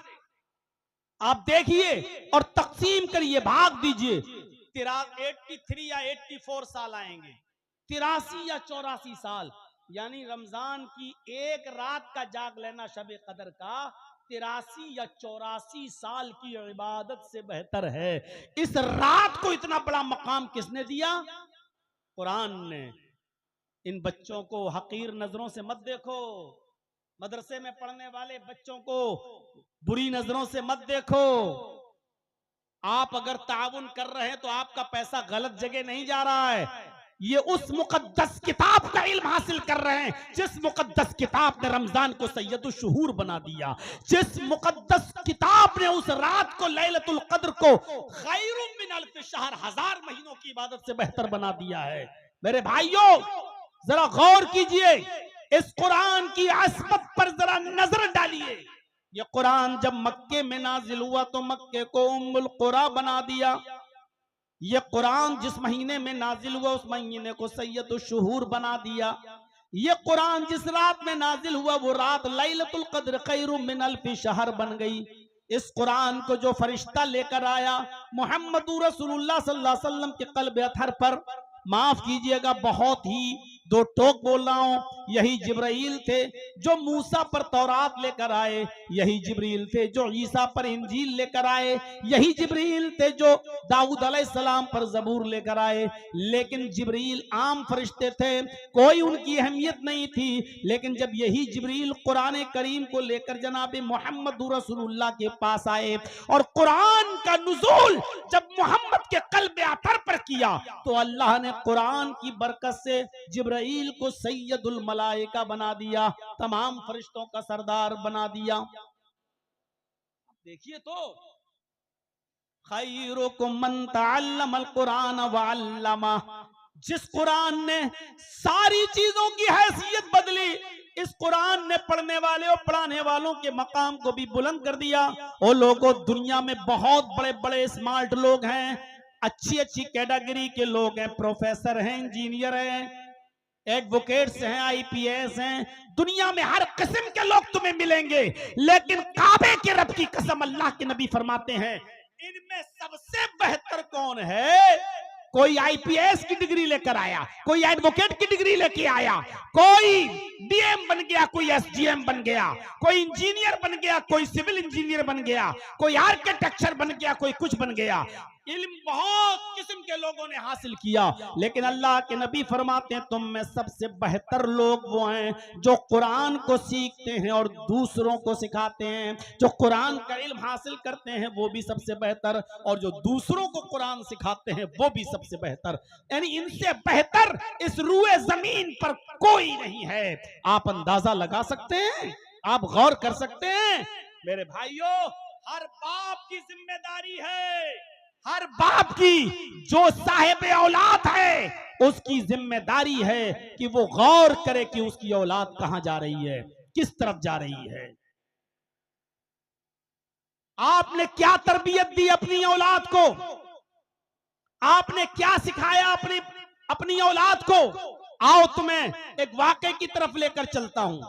आप देखिए और तकसीम करिए, भाग दीजिए। 83 या 84 साल आएंगे, 83 या 84 साल। यानी रमजान की एक रात का जाग लेना शब कदर का 83 या 84 साल की इबादत से बेहतर है। इस रात को इतना बड़ा मकाम किसने दिया? कुरान ने। इन बच्चों को हकीर नजरों से मत देखो, मदरसे में पढ़ने वाले बच्चों को बुरी नजरों से मत देखो। आप अगर ताउन कर रहे हैं तो आपका पैसा गलत जगह नहीं जा रहा है। ये उस मुकद्दस किताब का इल्म हासिल कर रहे हैं जिस मुकद्दस किताब ने रमजान को सैयदुश शुहूर बना दिया, जिस मुकद्दस किताब ने उस रात को लैलतुल क़द्र को खैरुम मिन अल्फि शहर, 1000 महीनों की इबादत से बेहतर बना दिया है। मेरे भाइयों, जरा गौर कीजिए, इस कुरान की असमत पर जरा नजर डालिए। ये कुरान जब मक्के में नाजिल हुआ तो मक्के को उम्मुल कुरा बना दिया। ये कुरान जिस महीने में नाजिल हुआ उस महीने को सैयदुल शुहूर बना दिया। ये कुरान जिस रात में नाजिल हुआ वो रात लैलतुल क़द्र खैरुम मिन अल्फि शहर बन गई। इस कुरान को जो फरिश्ता लेकर आया मुहम्मदुर रसूलुल्लाह सल्लल्लाहु अलैहि वसल्लम के क़ल्ब अतहर पर, माफ कीजिएगा बहुत ही दो टोक बोल रहा हूं, यही जिब्राइल थे जो मूसा पर तौरात लेकर आए, यही जिब्रील थे जो ईसा पर इंजील लेकर आए, यही जिब्रील थे जो दाऊद अलैहिस्सलाम पर जबूर लेकर आए। लेकिन जिब्रील आम फरिश्ते थे, कोई उनकी अहमियत नहीं थी। लेकिन जब यही जिब्रील कुरान करीम को लेकर जनाब मोहम्मद रसूलुल्लाह के पास आए और कुरान का नुज़ूल जब मोहम्मद के क़ल्ब अतर पर किया तो अल्लाह ने कुरान की बरकत से जिब्राइल को सैयदुल मलाइका बना दिया, तमाम फरिश्तों का सरदार बना दिया। देखिए तो खैरुकुम मन तअल्लमल कुरान व अल्लमा, जिस कुरान ने सारी चीजों की हैसियत बदली, इस कुरान ने पढ़ने वाले और पढ़ाने वालों के मकाम को भी बुलंद कर दिया। वो लोगों दुनिया में बहुत बड़े बड़े स्मार्ट लोग हैं, अच्छी अच्छी कैटेगरी के लोग हैं, प्रोफेसर हैं, इंजीनियर हैं, एडवोकेट्स हैं, आईपीएस हैं, दुनिया में हर किस्म के लोग तुम्हें मिलेंगे। लेकिन काबे के रब की कसम, अल्लाह के नबी फरमाते हैं इनमें सबसे बेहतर कौन है? कोई आईपीएस की डिग्री लेकर आया, कोई एडवोकेट की डिग्री लेके आया, कोई डीएम बन गया, कोई एसडीएम बन गया, कोई इंजीनियर बन गया, कोई सिविल इंजीनियर बन गया, कोई आर्किटेक्चर बन गया, कोई कुछ बन गया। इल्म बहुत किस्म के लोगों ने हासिल किया, लेकिन अल्लाह के नबी फरमाते हैं तुम में सबसे बेहतर लोग वो हैं जो कुरान को सीखते हैं और दूसरों को सिखाते हैं। जो कुरान का इल्म हासिल करते हैं वो भी सबसे बेहतर, और जो दूसरों को कुरान सिखाते हैं वो भी सबसे बेहतर। यानी इनसे बेहतर इस रूए जमीन पर कोई नहीं है। आप अंदाजा लगा सकते हैं, आप गौर कर सकते हैं मेरे भाइयों, हर बाप की जिम्मेदारी है, हर बाप की जो साहिब औलाद है उसकी जिम्मेदारी है कि वो गौर करे कि उसकी औलाद कहां जा रही है, किस तरफ जा रही है। आपने क्या तरबियत दी अपनी औलाद को, आपने क्या सिखाया अपनी औलाद को। आओ तुम्हें एक वाकये की तरफ लेकर चलता हूं।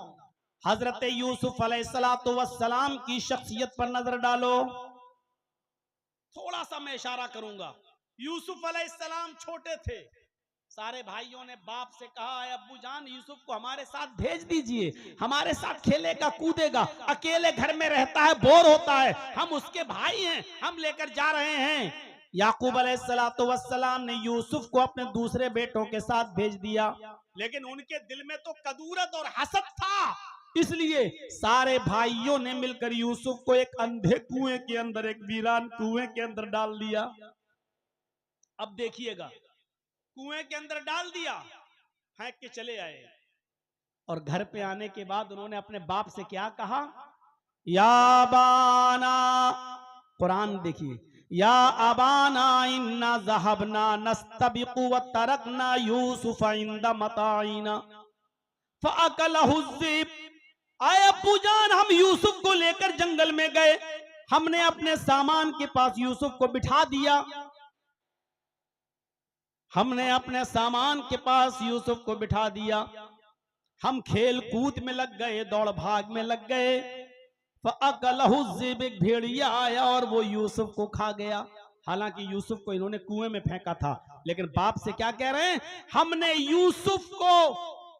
हजरत यूसुफ अलैहिस्सलातु वस्सलाम की शख्सियत पर नजर डालो। थोड़ा सा मैं इशारा करूंगा। यूसुफ अलैहिस्सलाम छोटे थे, सारे भाइयों ने बाप से कहा है अब्बू जान यूसुफ को हमारे साथ भेज दीजिए, हमारे साथ खेलेगा कूदेगा, अकेले घर में रहता है, बोर होता है, हम उसके भाई हैं, हम लेकर जा रहे हैं। याकूब अलैहिस्सलातु वस्सलाम ने यूसुफ को अपने दूसरे बेटों के साथ भेज दिया, लेकिन उनके दिल में तो कदूरत और हसद था, इसलिए सारे भाइयों ने मिलकर यूसुफ को एक अंधे कुएं के अंदर, एक वीरान कुएं के अंदर डाल दिया। अब देखिएगा, कुएं के अंदर डाल दिया, फेंक के चले आए, और घर पे आने के बाद उन्होंने अपने बाप से क्या कहा? या बाना, कुरान देखिए, या अबाना इन्ना ज़हबना नस्तबिकु व तरकना यूसुफ इंदा मताइना फअकलहु ज़िब। आए अब्बू जान, हम यूसुफ को लेकर जंगल में गए, हमने अपने सामान के पास यूसुफ को बिठा दिया, हमने अपने सामान के पास यूसुफ को बिठा दिया, हम खेल कूद में लग गए, दौड़ भाग में लग गए। फअकलहु ज़िब, एक भेड़िया आया और वो यूसुफ को खा गया। हालांकि यूसुफ को इन्होंने कुएं में फेंका था, लेकिन बाप से क्या कह रहे हैं? हमने यूसुफ को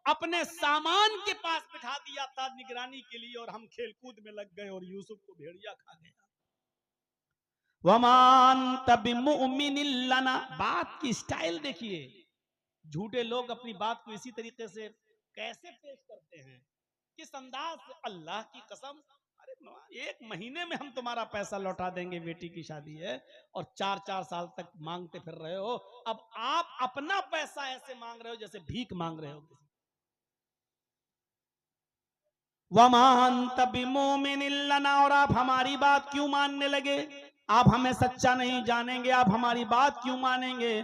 अपने सामान के पास बिठा दिया था निगरानी के लिए, और हम खेल कूद में लग गए और यूसुफ को भेड़िया खा गया। वमान तबिमुमिनिन लना, बात की स्टाइल देखिए, झूठे लोग अपनी बात को इसी तरीके से कैसे पेश करते हैं, किस अंदाज से। अल्लाह की कसम, अरे 1 महीने में हम तुम्हारा पैसा लौटा देंगे, बेटी की शादी है और 4-4 साल तक मांगते फिर रहे हो। अब आप अपना पैसा ऐसे मांग रहे हो जैसे भीख मांग रहे हो। वमान तबिमुमिनिन लना, और आप हमारी बात क्यों मानने लगे? आप हमें सच्चा नहीं जानेंगे, आप हमारी बात क्यों मानेंगे?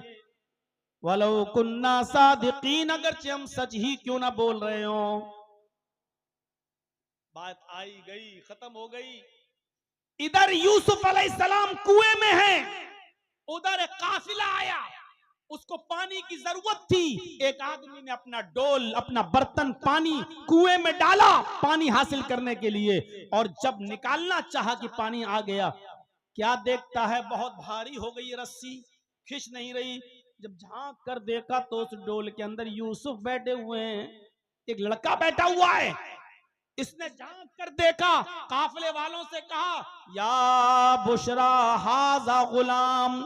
वलो कुन्ना सादिकीन, अगरचे हम सच ही क्यों ना बोल रहे हो। बात आई गई, खत्म हो गई। इधर यूसुफ अलैहिस्सलाम कुएं में है, उधर एक काफिला आया, उसको पानी की जरूरत थी। एक आदमी ने अपना डोल, अपना बर्तन पानी कुएं में डाला पानी हासिल करने के लिए, और जब निकालना चाहा कि पानी आ गया, क्या देखता है बहुत भारी हो गई रस्सी, खिंच नहीं रही। जब झांक कर देखा तो उस डोल के अंदर यूसुफ बैठे हुए हैं, एक लड़का बैठा हुआ है। इसने झांक कर देखा, काफिले वालों से कहा, या बुशरा हाजा गुलाम,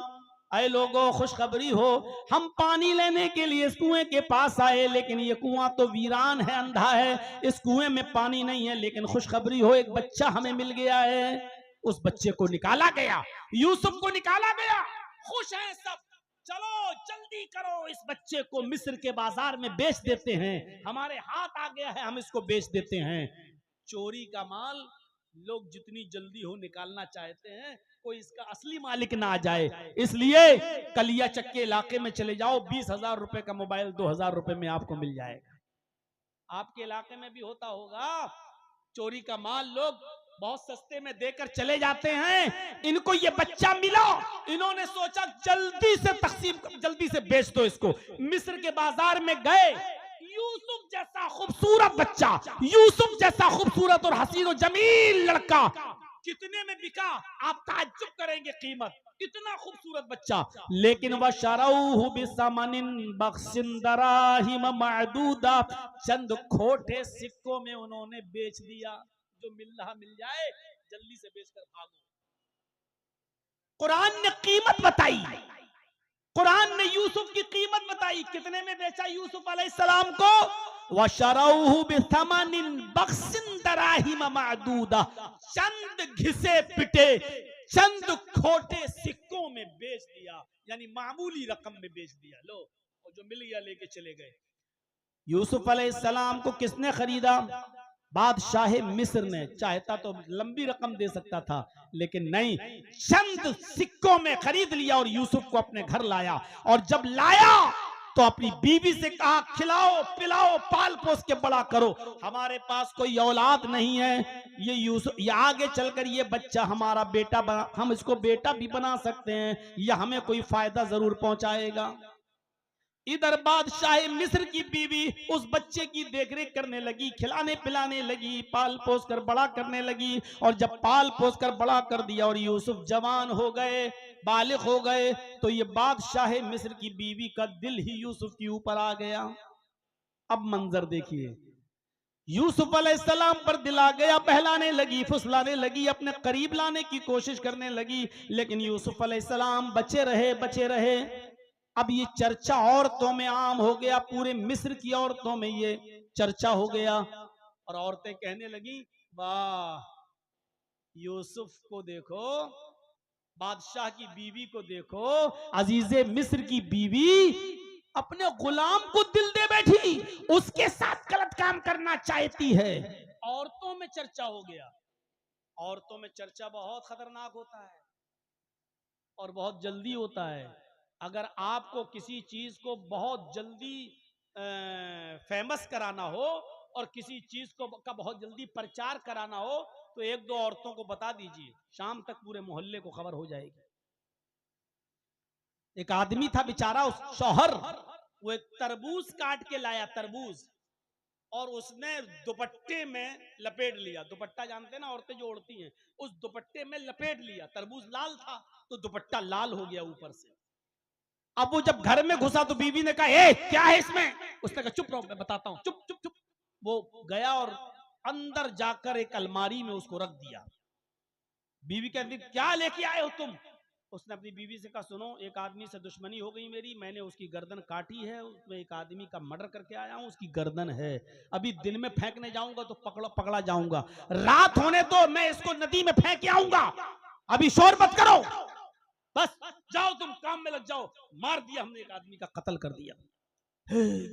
अरे लोगों खुशखबरी हो, हम पानी लेने के लिए इस कुएं के पास आए, लेकिन ये कुआं तो वीरान है, अंधा है, इस कुएं में पानी नहीं है, लेकिन खुशखबरी हो, एक बच्चा हमें मिल गया है। उस बच्चे को निकाला गया, यूसुफ को निकाला गया, खुश हैं सब। चलो जल्दी करो, इस बच्चे को मिस्र के बाजार में बेच देते हैं, हमारे हाथ आ गया है, हम इसको बेच देते हैं। चोरी का माल लोग जितनी जल्दी हो निकालना चाहते हैं, कोई इसका असली मालिक ना आ जाए, इसलिए कलिया चक्के इलाके में चले जाओ, 20,000 रुपए का मोबाइल 2,000 रुपए में आपको मिल जाएगा। आपके इलाके में भी होता होगा, चोरी का माल लोग बहुत सस्ते में देकर चले जाते हैं। इनको ये बच्चा मिला, इन्होंने सोचा जल्दी से तकसीम, जल्दी से बेच दो इसको। मिस्र के बाजार में गए, यूसुफ जैसा खूबसूरत बच्चा, यूसुफ जैसा खूबसूरत और हसीन और जमील लड़का कितने में बिका, आप ताज्जुब करेंगे कीमत, इतना खूबसूरत बच्चा। लेकिन वह शरऊहु बिसमनिन बख्सिन दराहिम मअदूदा, चंद खोटे सिक्कों में उन्होंने बेच दिया। जो मिल रहा मिल जाए, जल्दी से बेचकर भागो। कुरान ने कीमत बताई, कुरान ने यूसुफ की कीमत बताई, कितने में बेचा यूसुफ अलैहिस्सलाम को, वशरऊहु बिथमनिन बख्सिन दराहिम मअदूदा, चंद घिसे पिटे, चंद खोटे सिक्कों में बेच दिया, यानी मामूली रकम में बेच दिया। लो, और जो मिल गया लेके चले गए। यूसुफ अलैहिस्सलाम को किसने खरीदा? बादशाह मिस्र ने। चाहता तो लंबी रकम दे सकता था, लेकिन नहीं, चंद सिक्कों में खरीद लिया और यूसुफ को अपने घर लाया। और जब लाया तो अपनी बीवी से कहा, खिलाओ पिलाओ पाल पोस के बड़ा करो, हमारे पास कोई औलाद नहीं है, ये यूसुफ, ये आगे चलकर ये बच्चा हमारा बेटा बना, हम इसको बेटा भी बना सकते हैं, यह हमें कोई फायदा जरूर पहुंचाएगा। इधर बादशाह मिस्र की बीवी उस बच्चे की देखरेख करने लगी, खिलाने पिलाने लगी, पाल पोस कर बड़ा करने लगी। और जब पाल पोस कर बड़ा कर दिया और यूसुफ जवान हो गए, बालिग हो गए, तो ये बादशाह मिस्र की बीवी का दिल ही यूसुफ के ऊपर आ गया। अब मंजर देखिए, यूसुफ अलैहिस्सलाम पर दिल आ गया, बहलाने लगी, फुसलाने लगी, अपने करीब लाने की कोशिश करने लगी, लेकिन यूसुफ अलैहिस्सलाम बचे रहे, बचे रहे। अब ये चर्चा औरतों में आम हो गया, पूरे मिस्र की औरतों में ये चर्चा हो गया, और औरतें कहने लगी, वाह यूसुफ को देखो, बादशाह की बीवी को देखो, अजीजे मिस्र की बीवी अपने गुलाम को दिल दे बैठी, उसके साथ गलत काम करना चाहती है। औरतों में चर्चा हो गया। औरतों में चर्चा बहुत खतरनाक होता है और बहुत जल्दी होता है। अगर आपको किसी चीज को बहुत जल्दी फेमस कराना हो और किसी चीज को का बहुत जल्दी प्रचार कराना हो, तो एक दो औरतों को बता दीजिए, शाम तक पूरे मोहल्ले को खबर हो जाएगी। एक आदमी था बेचारा, उस शौहर, वो एक तरबूज काट के लाया, तरबूज, और उसने दुपट्टे में लपेट लिया। दुपट्टा जानते हैं ना, औरतें जो ओढ़ती हैं, उस दुपट्टे में लपेट लिया। तरबूज लाल था तो दुपट्टा लाल हो गया ऊपर से। अब वो जब घर में घुसा तो बीवी ने कहा, ए क्या है इसमें? उसने कहा, चुप रहो मैं बताता हूं, चुप चुप चुप। वो गया और अंदर जाकर एक अलमारी में उसको रख दिया। बीवी कहती, क्या लेके आए हो तुम? उसने अपनी बीवी से कहा, सुनो, एक आदमी से दुश्मनी हो गई मेरी, मैंने उसकी गर्दन काटी है, उसमें एक आदमी का मर्डर करके आया हूं, उसकी गर्दन है, अभी दिन में फेंकने जाऊंगा तो पकड़ा जाऊंगा, रात होने तो मैं इसको नदी में फेंक के आऊंगा, अभी शोर मत करो, बस जाओ तुम काम में लग जाओ। मार दिया हमने, एक आदमी का कत्ल कर दिया।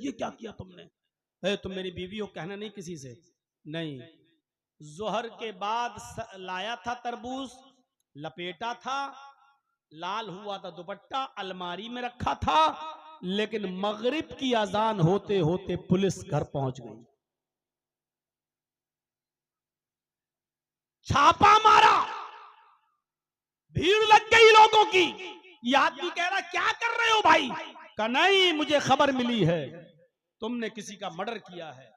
ये क्या किया तुमने? तुम मेरी बीवी हो, कहना नहीं किसी से। नहीं, जोहर के बाद लाया था तरबूज, लपेटा था, लाल हुआ था दुपट्टा, अलमारी में रखा था, लेकिन मगरिब की अजान होते होते पुलिस घर पहुंच गई, छापा मारा, भीड़ लग गई लोगों की। ये आदमी कह रहा क्या कर रहे हो भाई? कहा नहीं, मुझे खबर मिली है तुमने किसी का मर्डर किया है।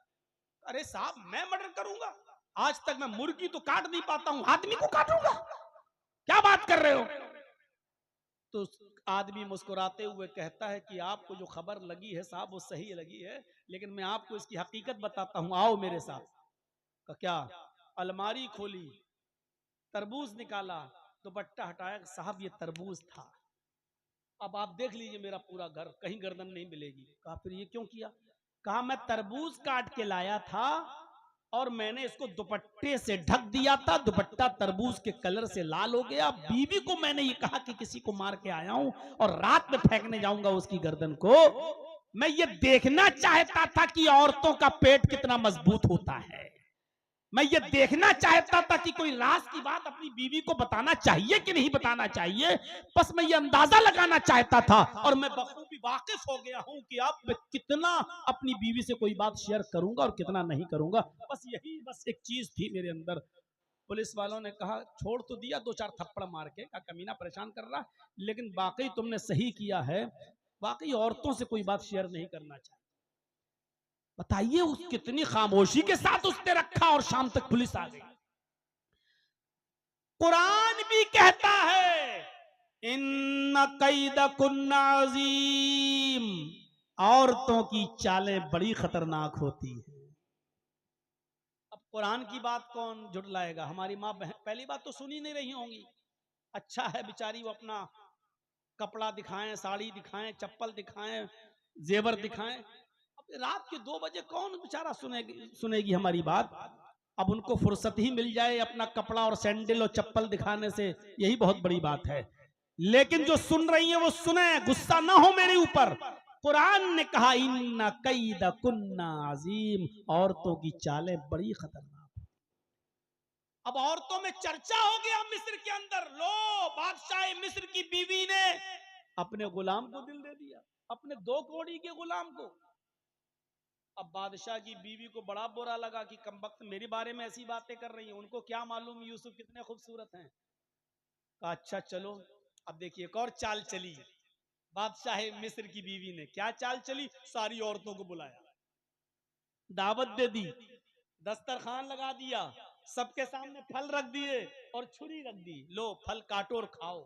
अरे साहब, मैं मर्डर करूंगा? आज तक मैं मुर्गी तो काट नहीं पाता हूं, आदमी को काटूंगा? क्या बात कर रहे हो? तो आदमी मुस्कुराते हुए कहता है कि आपको जो खबर लगी है साहब वो सही लगी है, लेकिन मैं आपको इसकी हकीकत बताता हूं, आओ मेरे साथ। का क्या? अलमारी खोली, तरबूज निकाला, दुपट्टा हटाया, साहब ये तरबूज था। अब आप देख लीजिए मेरा पूरा घर, कहीं गर्दन नहीं मिलेगी। कहा फिर ये क्यों किया? कहा मैं तरबूज काट के लाया था और मैंने इसको दुपट्टे से ढक दिया था, दुपट्टा तरबूज के कलर से लाल हो गया। बीवी को मैंने ये कहा कि किसी को मार के आया हूं और रात में फेंकने जाऊंगा उसकी गर्दन को। मैं ये देखना चाहता था कि औरतों का पेट कितना मजबूत होता है। मैं ये देखना चाहता था कि कोई राज की बात अपनी बीवी को बताना चाहिए कि नहीं बताना चाहिए। बस मैं ये अंदाजा लगाना चाहता था और मैं बखूबी वाकिफ हो गया हूं कि अब मैं कितना अपनी बीवी से कोई बात शेयर करूंगा और कितना नहीं करूंगा। बस एक चीज थी मेरे अंदर। पुलिस वालों ने कहा छोड़ तो दिया, 2-4 थप्पड़ मार के, का कमीना परेशान कर रहा, लेकिन वाकई तुमने सही किया है, वाकई औरतों से कोई बात शेयर नहीं करना चाहिए। बताइए उस कितनी खामोशी के साथ उसने रखा और शाम तक पुलिस आ गई। कुरान भी कहता है इन्ना कैदकुन्ना अज़ीम, औरतों की चालें बड़ी खतरनाक होती है। अब कुरान की बात कौन झुटलाएगा? हमारी माँ बहन पहली बात तो सुनी नहीं रही होंगी। अच्छा है बेचारी, वो अपना कपड़ा दिखाएं, साड़ी दिखाएं, चप्पल दिखाएं, जेवर दिखाएं। रात के 2 बजे कौन बेचारा सुनेगी हमारी बात? अब उनको फुर्सत ही मिल जाए अपना कपड़ा और सैंडल और चप्पल दिखाने से, यही बहुत बड़ी बात है। लेकिन जो सुन रही हैं वो सुने, गुस्सा ना हो मेरे ऊपर। कुरान ने कहा इन्ना कैदकुन्ना अज़ीम, औरतों की चालें बड़ी खतरनाक। अब औरतों में चर्चा हो गया मिस्र के अंदर। लो, बादशाह मिस्र की बीवी ने अपने गुलाम को दिल दे दिया, अपने 2 कौड़ी के गुलाम को। अब बादशाह की बीवी को बड़ा बुरा लगा कि कमबख्त मेरे बारे में ऐसी बातें कर रही हैं, उनको क्या मालूम यूसुफ कितने खूबसूरत हैं। कहा अच्छा चलो। अब देखिए एक और चाल चली बादशाह मिस्र की बीवी ने। क्या चाल चली? सारी औरतों को बुलाया, दावत दे दी, दस्तरखान लगा दिया, सबके सामने फल रख दिए और छुरी रख दी, लो फल काटो और खाओ।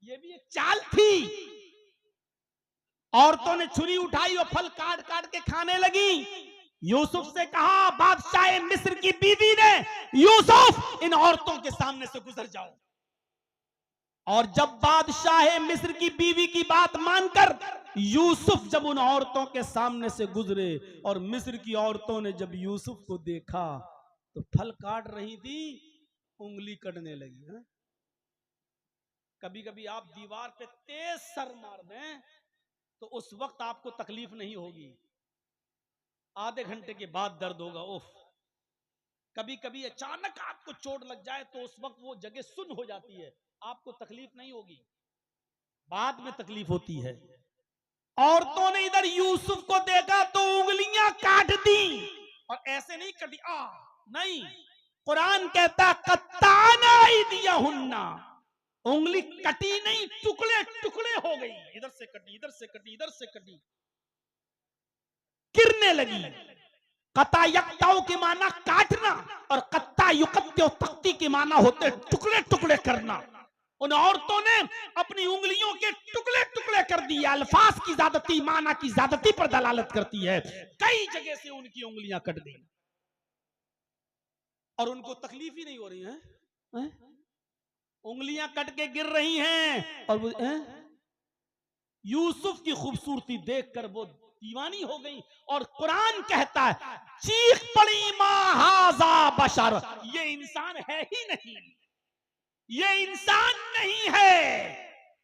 ये भी एक चाल थी। औरतों ने छुरी उठाई और फल काट काट के खाने लगी। यूसुफ से कहा बादशाह मिस्र की बीवी ने, यूसुफ इन औरतों के सामने से गुजर जाओ। और जब बादशाह मिस्र की बीवी की बात मानकर यूसुफ जब उन औरतों के सामने से गुजरे और मिस्र की औरतों ने जब यूसुफ को देखा तो फल काट रही थी, उंगली कटने लगी है? कभी कभी आप दीवार पे तेज सर मार दें तो उस वक्त आपको तकलीफ नहीं होगी, आधे घंटे के बाद दर्द होगा। उफ। कभी कभी अचानक आपको चोट लग जाए तो उस वक्त वो जगह सुन्न हो जाती है, आपको तकलीफ नहीं होगी, बाद में तकलीफ होती है। औरतों ने इधर यूसुफ को देखा तो उंगलियां काट दी, और ऐसे नहीं कटी, नहीं, कुरान कहता कत्ताना अयदियहुन्ना, उंगली कटी नहीं, टुकड़े टुकड़े हो गई, इधर से कटी, इधर से कटी, इधर से कटी, गिरने लगी। कता यक्ताओ के माना काटना और कत्ता युकत्यो तख्ती के माना होते टुकड़े टुकड़े करना। उन औरतों ने अपनी उंगलियों के टुकड़े टुकड़े कर दिए। अल्फाज की ज्यादती माना की ज्यादती पर दलालत करती है। कई जगह से उनकी उंगलियां कट गई और उनको तकलीफ ही नहीं हो रही है? उंगलियां कट के गिर रही हैं और वो यूसुफ की खूबसूरती देखकर वो दीवानी हो गई। और कुरान कहता है चीख पड़ी मां हाजा बशर, ये इंसान है ही नहीं, ये इंसान नहीं है।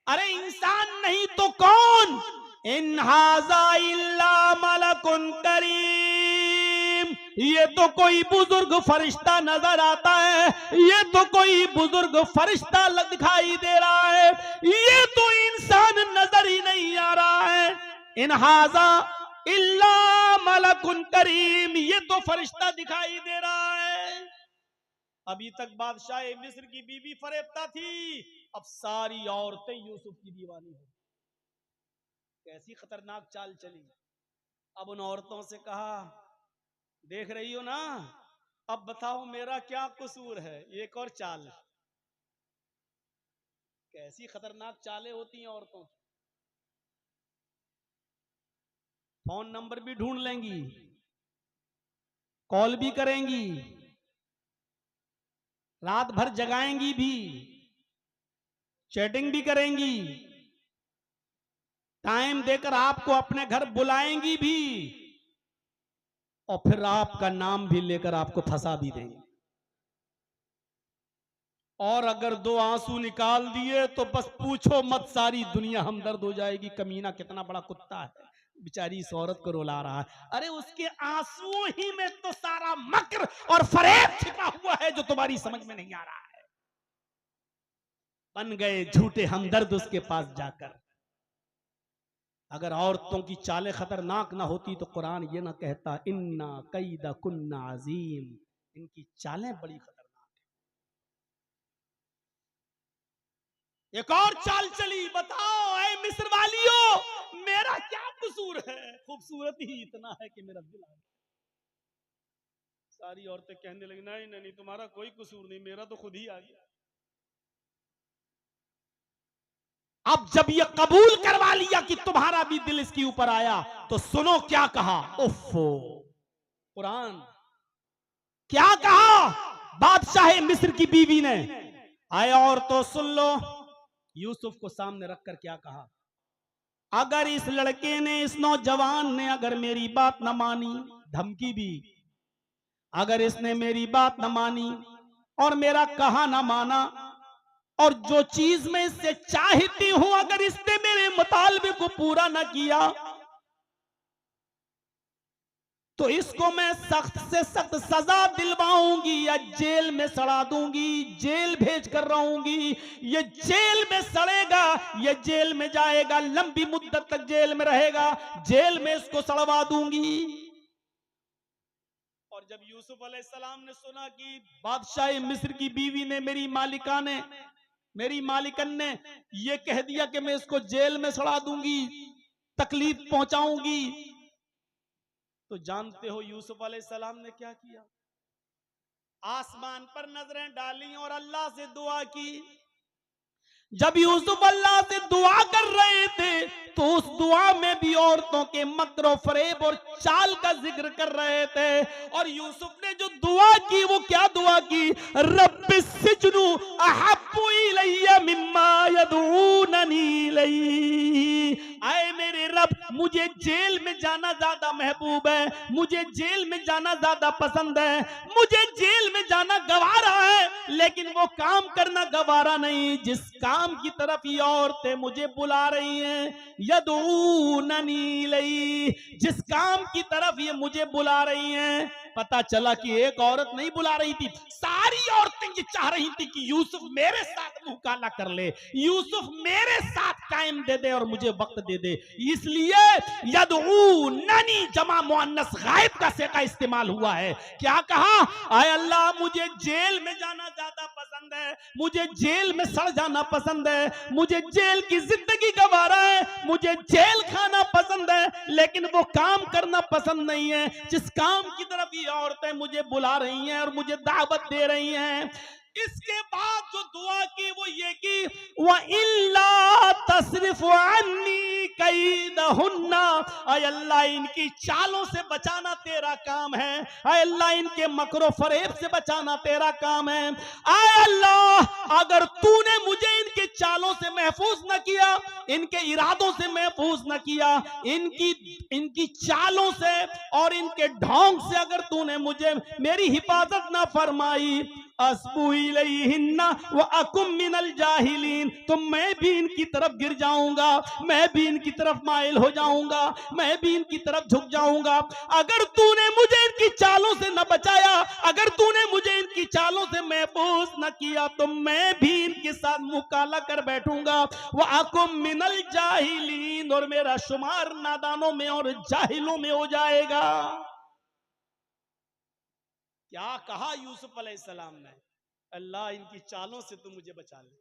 अरे इंसान नहीं तो कौन? इन हाजा इल्ला मलकुन करीम, ये तो कोई बुजुर्ग फरिश्ता नजर आता है, ये तो कोई बुजुर्ग फरिश्ता दिखाई दे रहा है, ये तो इंसान नजर ही नहीं आ रहा है। इन हाजा इल्ला मलकुन करीम, ये तो फरिश्ता दिखाई दे रहा है। अभी तक बादशाह मिस्र की बीवी फरेबता थी, अब सारी औरतें यूसुफ की दीवानी हो। कैसी खतरनाक चाल चली। अब उन औरतों से कहा, देख रही हो ना, अब बताओ मेरा क्या कसूर है। एक और चाल, कैसी खतरनाक चालें होती हैं औरतों की। फोन नंबर भी ढूंढ लेंगी, कॉल भी करेंगी, रात भर जगाएंगी भी, चैटिंग भी करेंगी, टाइम देकर आपको अपने घर बुलाएंगी भी, और फिर आपका नाम भी लेकर आपको फंसा भी देंगे। और अगर 2 आंसू निकाल दिए तो बस पूछो मत, सारी दुनिया हमदर्द हो जाएगी। कमीना कितना बड़ा कुत्ता है, बेचारी इस औरत को रुला रहा है। अरे उसके आंसुओं ही में तो सारा मक्र और फरेब छिपा हुआ है जो तुम्हारी समझ में नहीं आ रहा है। बन गए झूठे हमदर्द उसके पास जाकर। अगर औरतों की चालें खतरनाक ना होती तो कुरान ये ना कहता, इन्ना कैदा कुन्ना अजीम, इनकी चालें बड़ी खतरनाक है। एक और चाल चली, बताओ ऐ मिस्र वालियों, मेरा क्या कसूर है, खूबसूरत ही इतना है कि मेरा दिल आ गया। सारी औरतें कहने लगी, नहीं नहीं तुम्हारा कोई कसूर नहीं, मेरा तो खुद ही आ गया। अब जब ये कबूल करवा लिया कि तुम्हारा भी दिल इसके ऊपर आया, तो सुनो क्या कहा। उफ़्फ़ो, कुरान क्या कहा बादशाह मिस्र की बीवी ने। आए और तो सुन लो, यूसुफ को सामने रखकर क्या कहा। अगर इस लड़के ने, इस नौजवान ने अगर मेरी बात न मानी, धमकी भी, अगर इसने मेरी बात न मानी और मेरा कहा न माना, और जो चीज मैं इससे चाहती हूं अगर इसने मेरे मुतालबे को पूरा न किया, तो इसको मैं सख्त से सख्त सजा दिलवाऊंगी या जेल में सड़ा दूंगी, जेल भेज कर रहूंगी। ये जेल में सड़ेगा, ये जेल में जाएगा, लंबी मुद्दत तक जेल में रहेगा, जेल में इसको सड़वा दूंगी। और जब यूसुफ अलैहिस्सलाम ने सुना कि बादशाह मिस्र की बीवी ने, मेरी मालिकन ने ये कह दिया कि मैं इसको जेल में सड़ा दूंगी, तकलीफ पहुंचाऊंगी, तो जानते हो यूसुफ अलैहिस्सलाम ने क्या किया। आसमान पर नजरें डाली और अल्लाह से दुआ की। जब यूसुफ अल्लाह से दुआ कर रहे थे तो उस दुआ में भी औरतों के मक्र और फरेब और चाल का जिक्र कर रहे थे। और यूसुफ ने जो दुआ की वो क्या दुआ की, रब्बिस सिजनु अहब्बु इलैया मिम्मा यदऊननी इलैहि। आए मेरे रब, मुझे जेल में जाना ज्यादा महबूब है, मुझे जेल में जाना ज्यादा पसंद है, मुझे जेल में जाना गवारा है, लेकिन वो काम करना गवारा नहीं जिस काम की तरफ ये औरतें मुझे बुला रही हैं। यदऊननी इलैहि, जिस काम की तरफ ये मुझे बुला रही हैं। पता चला कि एक औरत नहीं बुला रही थी, सारी औरतें ये चाह रही थी कि यूसुफ मेरे साथ मुंह काला कर ले, यूसुफ मेरे साथ टाइम दे दे और मुझे वक्त दे दे। इसलिए यदऊननी जमा मुअन्नस गायब का सेका इस्तेमाल हुआ है। क्या कहा, आए अल्लाह मुझे जेल में जाना ज्यादा पसंद है, मुझे जेल में सड़ जाना पसंद है, मुझे जेल की जिंदगी गवारा है, मुझे जेल खाना पसंद है, लेकिन वो काम करना पसंद नहीं है जिस काम की तरफ ये औरतें मुझे बुला रही हैं और मुझे दावत दे रही हैं। इसके बाद जो दुआ की वो ये की, व इल्ला तसरिफ अन्नी कैदहुन्ना, आय अल्लाह इनकी चालों से बचाना तेरा काम है, आय अल्लाह इनके मकरो फरेब से बचाना तेरा काम है। आय अल्लाह अगर तूने मुझे इनके चालों से महफूज न किया, इनके इरादों से महफूज न किया, इनकी चालों से और इनके ढोंग से अगर तूने मुझे मेरी हिफाजत ना फरमाई, अस्बु इलैहिन्ना व अकुम मिनल जाहिलीन। तो मैं भी इनकी तरफ गिर जाऊंगा, मैं भी इनकी तरफ माइल हो जाऊंगा, मैं भी इनकी तरफ झुक जाऊंगा। अगर तूने मुझे इनकी चालों से न बचाया, अगर तूने मुझे इनकी चालों से महफूज न किया, तो मैं भी इनके साथ मुंह काला कर बैठूंगा। व अकुम मिनल जाहिलीन, और मेरा शुमार नादानों में और जाहिलों में हो जाएगा। क्या कहा यूसुफ अलैहिस्सलाम ने, अल्लाह इनकी चालों से तू मुझे बचा ले,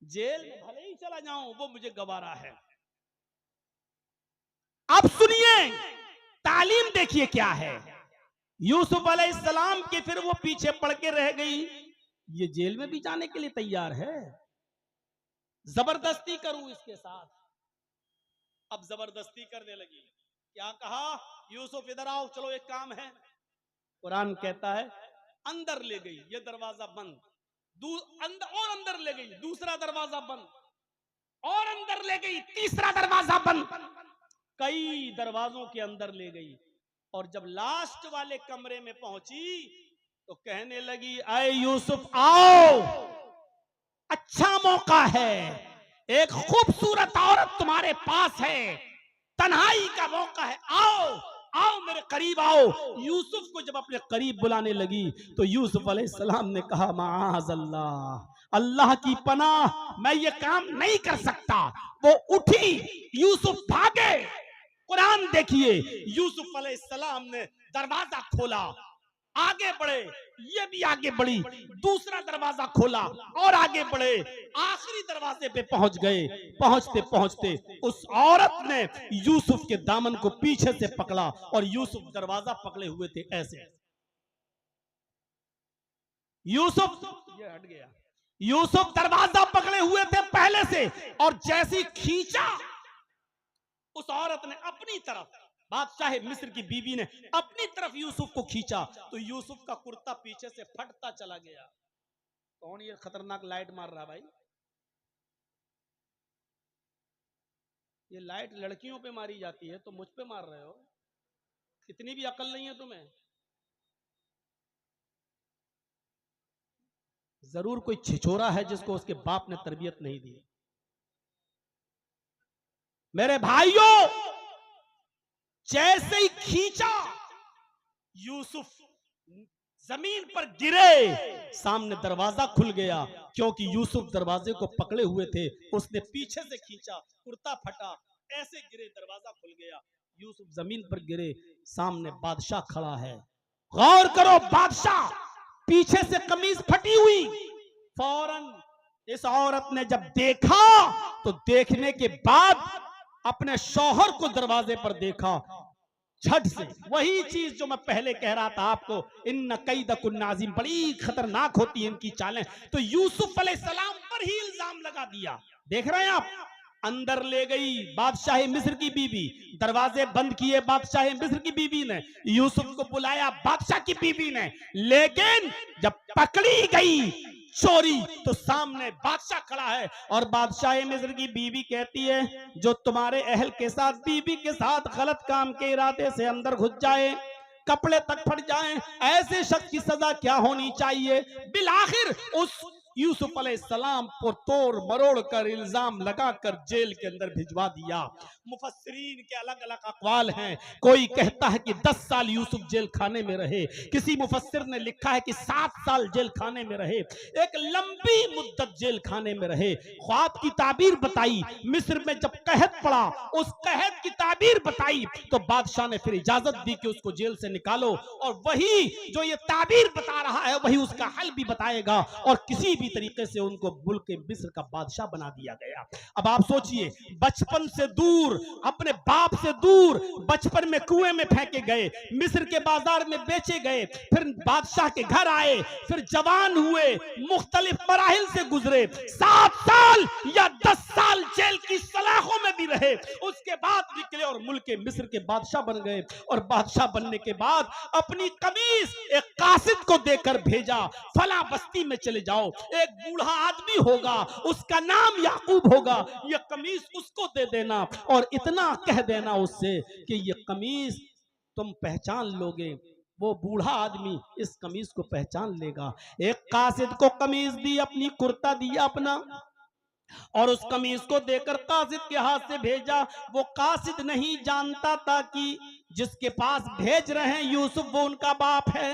जेल में भले ही चला जाऊं वो मुझे गवारा है। अब सुनिए, तालीम देखिए क्या है। यूसुफ अलैहिस्सलाम के फिर वो पीछे पड़ के रह गई, ये जेल में भी जाने के लिए तैयार है, जबरदस्ती करूं इसके साथ। अब जबरदस्ती करने लगी। क्या कहा, यूसुफ इधर आओ, चलो एक काम है। कुरान कहता है अंदर ले गई, ये दरवाजा बंद, और अंदर ले गई, दूसरा दरवाजा बंद, और अंदर ले गई, तीसरा दरवाजा बंद, कई दरवाजों के अंदर ले गई। और जब लास्ट वाले कमरे में पहुंची तो कहने लगी, आए यूसुफ आओ, अच्छा मौका है, एक खूबसूरत औरत तुम्हारे पास है, तन्हाई का मौका है, आओ आओ मेरे करीब आओ। यूसुफ को जब अपने करीब बुलाने लगी तो यूसुफ अलैहिस्सलाम ने कहा, माअज़ल्लाह, अल्लाह की पनाह, मैं ये काम नहीं कर सकता। वो उठी, यूसुफ भागे। कुरान देखिए, यूसुफ अलैहिस्सलाम ने दरवाजा खोला, आगे बढ़े, ये भी आगे बढ़ी, दूसरा दरवाजा खोला और आगे बढ़े, आखिरी दरवाजे पे पहुंच गए। पहुंचते पहुंचते उस औरत ने यूसुफ के दामन को पीछे से पकड़ा और यूसुफ दरवाजा पकड़े हुए थे ऐसे। यूसुफ, ये हट गया, यूसुफ दरवाजा पकड़े हुए थे पहले से, और जैसी खींचा उस औरत ने अपनी तरफ, बादशाह मिस्र की बीवी ने अपनी तरफ यूसुफ को खींचा तो यूसुफ का कुर्ता पीछे से फटता चला गया। कौन ये खतरनाक लाइट मार रहा भाई? ये लाइट लड़कियों पे मारी जाती है, तो मुझ पे मार रहे हो? इतनी भी अकल नहीं है तुम्हें? जरूर कोई छिछोरा है जिसको उसके बाप ने तरबियत नहीं दी। मेरे भाइयों, जैसे ही खींचा यूसुफ जमीन पर गिरे, सामने दरवाजा खुल गया, क्योंकि यूसुफ दरवाजे को पकड़े हुए थे, उसने पीछे से खींचा, कुर्ता फटा, ऐसे गिरे, दरवाजा खुल गया, यूसुफ जमीन पर गिरे, सामने बादशाह खड़ा है। गौर करो, बादशाह, पीछे से कमीज फटी हुई। फौरन इस औरत ने जब देखा तो देखने के बाद अपने शौहर को दरवाजे पर देखा, झट से वही चीज जो मैं पहले कह रहा था आपको, इन्न कैदकुन नाज़िम, बड़ी खतरनाक होती है इनकी चालें। तो यूसुफ अलैहिस्सलाम पर ही इल्जाम लगा दिया। देख रहे हैं आप, अंदर ले गई बादशाह मिस्र की बीवी, दरवाजे बंद किए बादशाह मिस्र की बीवी ने, यूसुफ को बुलाया बादशाह की बीवी ने, लेकिन जब पकड़ी गई चोरी तो सामने बादशाह खड़ा है और बादशाह मिस्र की बीवी कहती है, जो तुम्हारे अहल के साथ, बीवी के साथ गलत काम के इरादे से अंदर घुस जाए, कपड़े तक फट जाएं, ऐसे शख्स की सजा क्या होनी चाहिए? बिलाखिर उस यूसुफ अलैहिस्सलाम को तोड़ मरोड़ कर इल्जाम लगाकर जेल के अंदर भिजवा दिया। मुफस्सिरीन के अलग अलग अक़वाल हैं, कोई कहता है कि 10 साल यूसुफ जेल खाने में रहे, किसी मुफस्सिर ने लिखा है कि 7 साल जेल खाने में रहे, एक लंबी मुद्दत जेल खाने में रहे। ख्वाब की ताबीर बताई, मिस्र में जब कहत पड़ा, उस कहत की ताबीर बताई तो बादशाह ने फिर इजाजत दी कि उसको जेल से निकालो, और वही जो ये ताबीर बता रहा है वही उसका हल भी बताएगा, और किसी भी तरीके से उनको मुल्क मिस्र का बादशाह बना दिया गया। अब आप सोचिए, बचपन से दूर, अपने बाप से दूर, बचपन में कुएं में फेंके गए, मिस्र के बाजार में बेचे गए, फिर बादशाह के घर आए, फिर जवान हुए, मुख्तलिफ मराहिल से गुजरे, 7 साल या 10 साल जेल की सलाखों में भी रहे, उसके बाद निकले और मुल्क मिस्र के बादशाह बन गए। और बादशाह बनने के बाद अपनी कमीज एक कासिद को देकर भेजा, फला बस्ती में चले जाओ, एक बूढ़ा आदमी होगा, उसका नाम याकूब होगा, ये कमीज उसको दे देना और इतना कह देना उससे कि ये कमीज तुम पहचान लोगे, वो बूढ़ा आदमी इस कमीज को पहचान लेगा। एक कासिद को कमीज दी, अपनी कुर्ता दिया अपना, और उस कमीज को देकर कासिद के हाथ से भेजा। वो कासिद नहीं जानता था कि जिसके पास भेज रहे हैं यूसुफ वो उनका बाप है।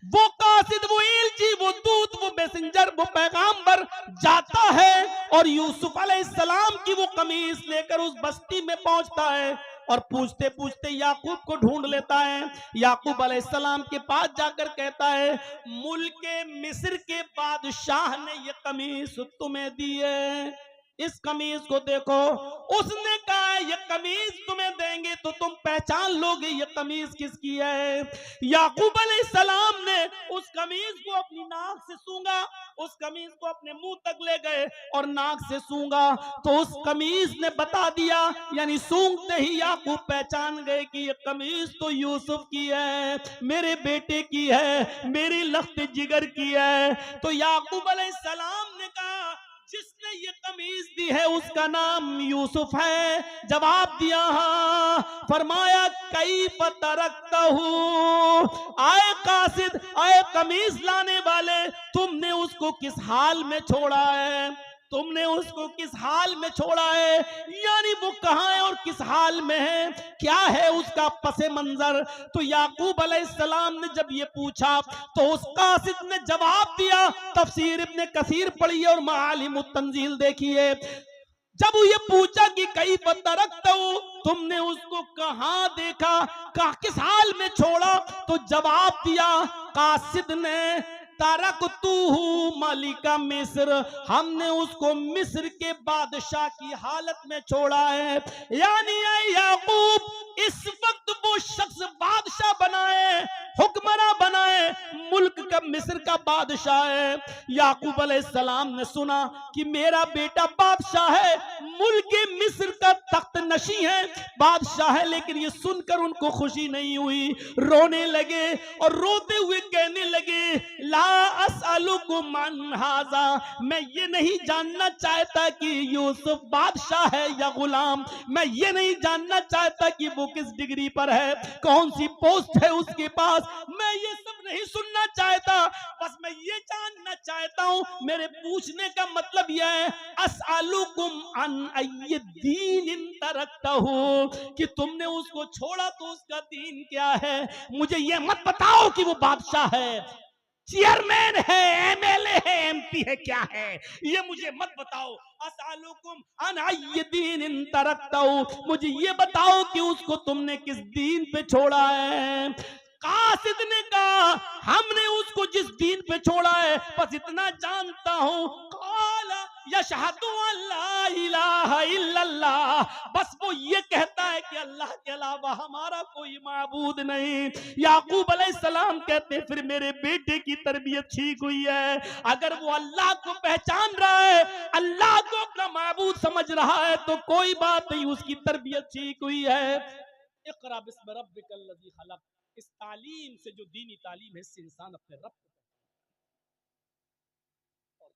वो कासिद, वो एलची, वो दूत, वो मैसेंजर, वो पैगाम्बर जाता है और यूसुफ अलैहिस्सलाम की वो कमीज लेकर उस बस्ती में पहुंचता है और पूछते पूछते याकूब को ढूंढ लेता है। याकूब अलैहिस्सलाम के पास जाकर कहता है, मुल्के मिस्र के बादशाह ने ये कमीज तुम्हें दी है, इस कमीज को देखो। उसने कहा ये कमीज तुम्हें देंगे तो तुम पहचान लोगे ये कमीज किसकी है। याकूब अलैहिस्सलाम ने उस कमीज को अपनी नाक से सूंघा, उस कमीज को अपने मुंह तक ले गए और नाक से सूंघा तो उस कमीज ने बता दिया, यानी सूंघते ही याकूब पहचान गए कि ये कमीज तो यूसुफ की है, मेरे बेटे की है, मेरी लख्त जिगर की है। तो याकूब अलैहिस्सलाम ने कहा, जिसने ये कमीज दी है उसका नाम यूसुफ है। जवाब दिया हाँ। फरमाया कैफ तरकतहू, आए कासिद, आए कमीज लाने वाले, तुमने उसको किस हाल में छोड़ा है, तुमने उसको किस हाल में छोड़ा है, यानी वो कहां है और किस हाल में है, क्या है उसका पसे मंजर। तो याकूब अलैहिस्सलाम ने जब ये पूछा तो उस कासिद ने जवाब दिया। तफसीर इब्ने कसीर पढ़िए और मालिम तंजील देखिए। जब ये पूछा कि कई तरकतहू, तुमने उसको कहां देखा, किस हाल में छोड़ा, तो जवाब दिया कासिद ने, तरकतुहू मलिका मिस्र, हमने उसको मिस्र के बादशाह की हालत में छोड़ा है। यानी याकूब इस वक्त वो शख्स बादशाह बनाए, हुक्मरान बनाए, मुल्क का मिस्र का बादशाह है। याकूब अलैहिस्सलाम ने सुना कि मेरा बेटा बादशाह है, मुल्क मिस्र का तख्त नशी है, बादशाह है, लेकिन ये सुनकर उनको खुशी नहीं हुई, रोने लगे और रोते हुए कहने लगे, ला अस्अलुकुम अन हाज़ा, मैं ये नहीं जानना चाहता कि यूसुफ बादशाह है या गुलाम, मैं ये नहीं जानना चाहता कि वो किस डिग्री पर है, कौन सी पोस्ट है उसके पास, मैं ये सब नहीं सुनना चाहता, बस मैं ये जानना चाहता हूं, मेरे पूछने का मतलब यह है, अस्अलुकुम अन अय्यि दीन तरकतहू, कि तुमने उसको छोड़ा तो उसका दीन क्या है। मुझे ये मत बताओ कि वो बादशाह है, चेयरमैन है, एमएलए है, एमपी है, क्या है, ये मुझे मत बताओ। अस्अलुकुम अन अय्यि दीन तरकतहू, मुझे ये बताओ कि उसको तुमने किस दीन पे छोड़ा है। कासिद ने कहा, हमने उसको जिस दीन पे छोड़ा है बस इतना जानता हूं, काला यशहदु अल्ला इलाहा इल्लल्लाह, बस वो ये कहता है कि अल्लाह के अलावा हमारा कोई माबूद नहीं। याकूब अलैहिस्सलाम कहते हैं, फिर मेरे बेटे की तरबियत ठीक हुई है। अगर वो अल्लाह को पहचान रहा है, अल्लाह को अपना माबूद समझ रहा है, तो कोई बात नहीं, उसकी तरबियत ठीक हुई है। इक़रा बिस्मि रब्बिकल लज़ी खलक़, इस तालीम से, जो दीनी तालीम है, इससे इंसान अपने रब को,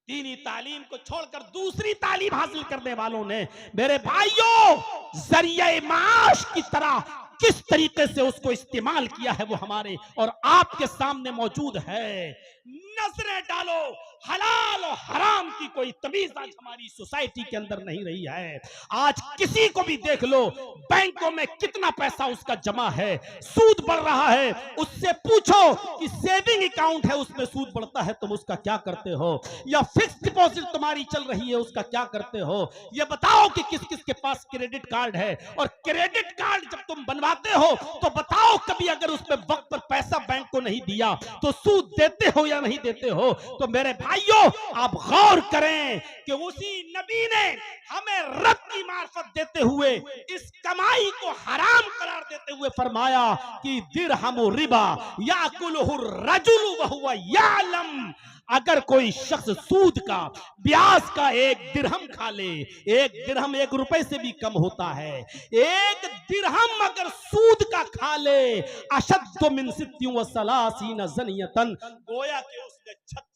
दीनी तालीम को छोड़कर दूसरी तालीम हासिल करने वालों ने, मेरे भाइयों, जरिए माश की तरह किस तरीके से उसको इस्तेमाल किया है वो हमारे और आपके सामने मौजूद है। नजरें डालो, हलाल और हराम की कोई तमीज आज हमारी सोसाइटी के अंदर नहीं रही है। आज किसी को भी देख लो, बैंकों में कितना पैसा उसका जमा है, सूद बढ़ रहा है, उससे पूछो कि सेविंग अकाउंट है उसमें सूद बढ़ता है, तुम उसका क्या करते हो, या फिक्स डिपॉजिट तुम्हारी चल रही है उसका क्या करते हो। ये बताओ कि किस किस के पास क्रेडिट कार्ड है, और क्रेडिट कार्ड जब तुम बनवाते हो तो बताओ कभी अगर उसमें वक्त पर पैसा बैंक को नहीं दिया तो सूद देते हो या नहीं देते हो। तो मेरे भाइयों, आप गौर करें कि उसी नबी ने हमें रब की मार्फत देते हुए इस कमाई को हराम करार देते हुए फरमाया कि दिरहमु रिबा याकुलुहु रजुलु व हुवा यालम, अगर कोई शख्स सूद का, ब्याज का 1 दिरहम खा ले, 1 दिरहम 1 रुपए से भी कम होता है, 1 दिरहम अगर सूद का खा ले, अशद्दु मिन सित्तिन व सलासीन ज़नियतन, गोया कि उसने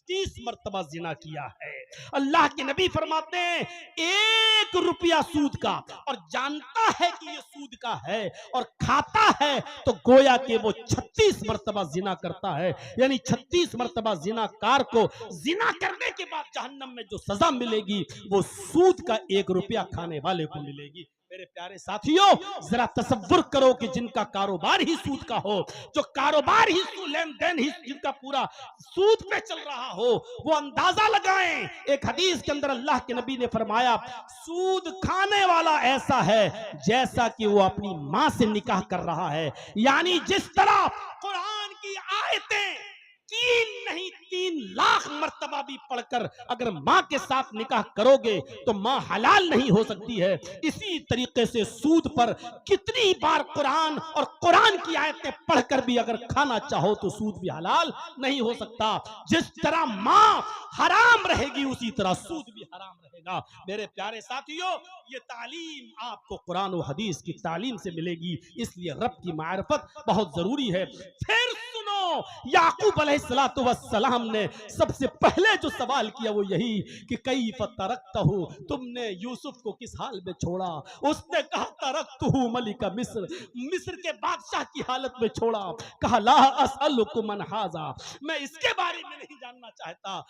36 मर्तबा जिना किया है। अल्लाह के नबी फरमाते हैं 1 रुपया सूद का, और जानता है कि ये सूद का है और खाता है, तो गोया कि वो 36 मर्तबा जिना करता है। यानी 36 मर्तबा जिनाकार को जिना करने के बाद जहन्नम में जो सजा मिलेगी वो सूद का 1 रुपया खाने वाले को मिलेगी। मेरे प्यारे साथियों, जरा तसव्वुर करो कि जिनका कारोबार ही सूद का हो, जो कारोबार ही लेन देन ही जिनका पूरा सूद पे चल रहा हो, वो अंदाजा लगाएं। एक हदीस के अंदर अल्लाह के नबी ने फरमाया, सूद खाने वाला ऐसा है जैसा कि वो अपनी मां से निकाह कर रहा है। यानी जिस तरह कुरान की आयतें 3 नहीं 3 लाख मर्तबा भी पढ़कर अगर मां के साथ निकाह करोगे तो मां हलाल नहीं हो सकती है, इसी तरीके से सूद पर कितनी बार कुरान और कुरान की आयतें पढ़कर भी अगर खाना चाहो तो सूद भी हलाल नहीं हो सकता। जिस तरह मां हराम रहेगी उसी तरह सूद भी हराम रहेगा। मेरे प्यारे साथियों, ये तालीम आपको कुरान और हदीस की तालीम से मिलेगी, इसलिए रब की मारिफत बहुत जरूरी है। फिर सुनो, याकूब अलैहिस्सलातु वस्सलाम ने सबसे पहले जो सवाल किया वो यही कि कैफ तरकतहु, तुमने यूसुफ को किस हाल में छोड़ा? उसने कहा तरकतहु मलिका मिस्र, मिस्र के बादशाह की हालत में छोड़ा। कहा ला असअलुकुम मन हाजा, मैं इसके बारे में नहीं जानना चाहता।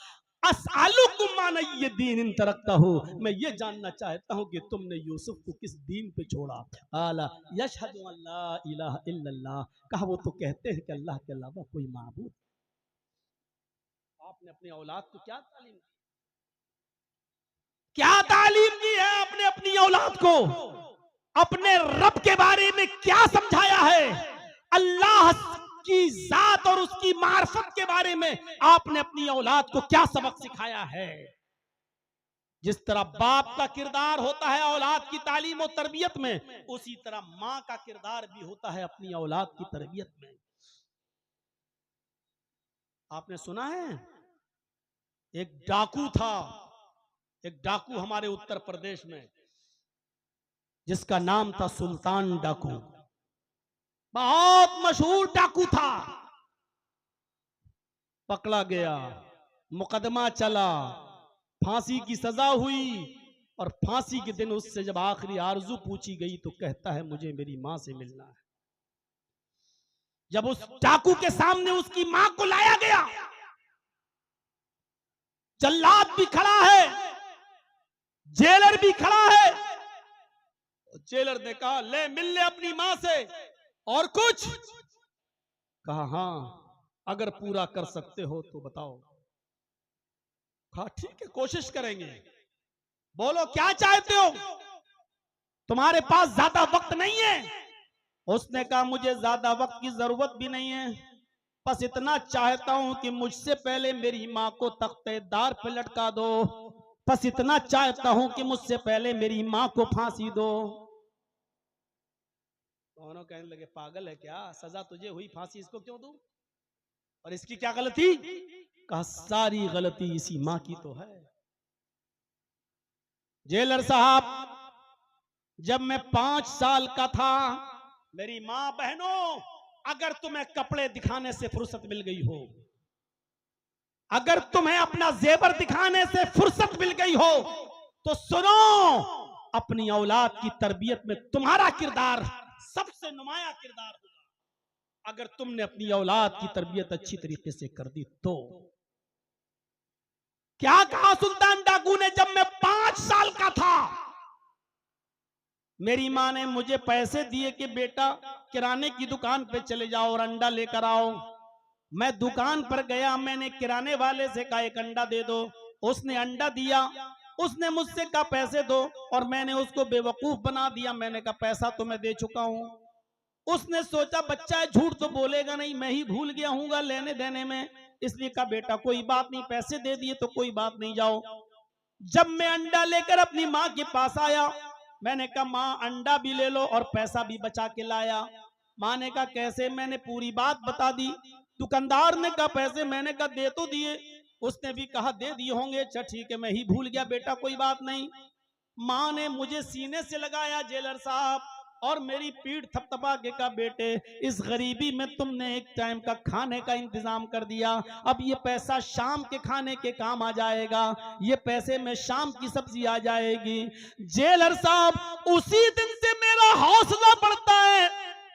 असअलुकुम मन ये दीन इन तरकतहु, मैं ये जानना चाहता हूं कि तुमने यूसुफ को किस दीन पे छोड़ा। आला यशहदु अल्ला इलाहा इल्लल्लाह, कहा वो तो कहते हैं कि अल्लाह के अलावा कोई माबूद। आपने अपनी औलाद को क्या तालीम दी? क्या तालीम दी है आपने अपनी औलाद को? अपने रब के बारे में क्या समझाया है? अल्लाह की जात और उसकी मार्फत के बारे में आपने अपनी औलाद को क्या सबक सिखाया है? जिस तरह बाप का किरदार होता है औलाद की तालीम और तरबियत में, उसी तरह मां का किरदार भी होता है अपनी औलाद की तरबियत में। आपने सुना है एक डाकू था, एक डाकू हमारे उत्तर प्रदेश में, जिसका नाम था सुल्तान डाकू। बहुत मशहूर डाकू था। पकड़ा गया, मुकदमा चला, फांसी की सजा हुई, और फांसी के दिन उससे जब आखिरी आरजू पूछी गई तो कहता है मुझे मेरी मां से मिलना है। जब उस डाकू के सामने उसकी मां को लाया गया, जल्लाद भी खड़ा है, जेलर भी खड़ा है। जेलर ने कहा ले मिल ले अपनी मां से, और कुछ? कहा हां, अगर पूरा कर सकते हो तो बताओ। कहा ठीक है, कोशिश करेंगे, बोलो क्या चाहते हो, तुम्हारे पास ज्यादा वक्त नहीं है। उसने कहा मुझे ज्यादा वक्त की जरूरत भी नहीं है, बस इतना चाहता हूं कि मुझसे पहले मेरी मां को तख्तेदार पे लटका दो, बस इतना चाहता हूं कि मुझसे पहले मेरी मां को फांसी दो। दोनों कहने लगे पागल है क्या, सजा तुझे हुई, फांसी इसको क्यों दूं, और इसकी क्या गलती? कहा सारी गलती इसी मां की तो है। जेलर साहब, जब मैं 5 साल का था, मेरी मां बहनों, अगर तुम्हें कपड़े दिखाने से फुर्सत मिल गई हो, अगर तुम्हें अपना जेवर दिखाने से फुर्सत मिल गई हो, तो सुनो, अपनी औलाद की तरबियत में तुम्हारा किरदार सबसे नुमाया किरदार होगा अगर तुमने अपनी औलाद की तरबियत अच्छी तरीके से कर दी तो। क्या कहा सुल्तान डाकू ने? जब मैं 5 साल का था, मेरी मां ने मुझे पैसे दिए कि बेटा किराने की दुकान पे चले जाओ और अंडा लेकर आओ। मैं दुकान पर गया, मैंने किराने वाले से कहा एक अंडा दे दो, उसने अंडा दिया, उसने मुझसे कहा पैसे दो, और मैंने उसको बेवकूफ बना दिया। मैंने कहा पैसा तो मैं दे चुका हूं। उसने सोचा बच्चा है, झूठ तो बोलेगा नहीं, मैं ही भूल गया हूँ लेने देने में, इसलिए कहा बेटा कोई बात नहीं, पैसे दे दिए तो कोई बात नहीं, जाओ। जब मैं अंडा लेकर अपनी माँ के पास आया, मैंने कहा माँ अंडा भी ले लो और पैसा भी बचा के लाया। माँ ने कहा कैसे? मैंने पूरी बात बता दी। दुकानदार ने कहा पैसे? मैंने कहा दे तो दिए। उसने भी कहा दे दिए होंगे। अच्छा ठीक है, मैं ही भूल गया बेटा, कोई बात नहीं। माँ ने मुझे सीने से लगाया जेलर साहब, और मेरी पीठ थपथपा के कहा, बेटे इस गरीबी में तुमने एक टाइम का खाने का इंतजाम कर दिया, अब ये पैसा शाम के खाने के काम आ जाएगा, ये पैसे में शाम की सब्जी आ जाएगी। जेलर साहब, उसी दिन से मेरा हौसला बढ़ता है,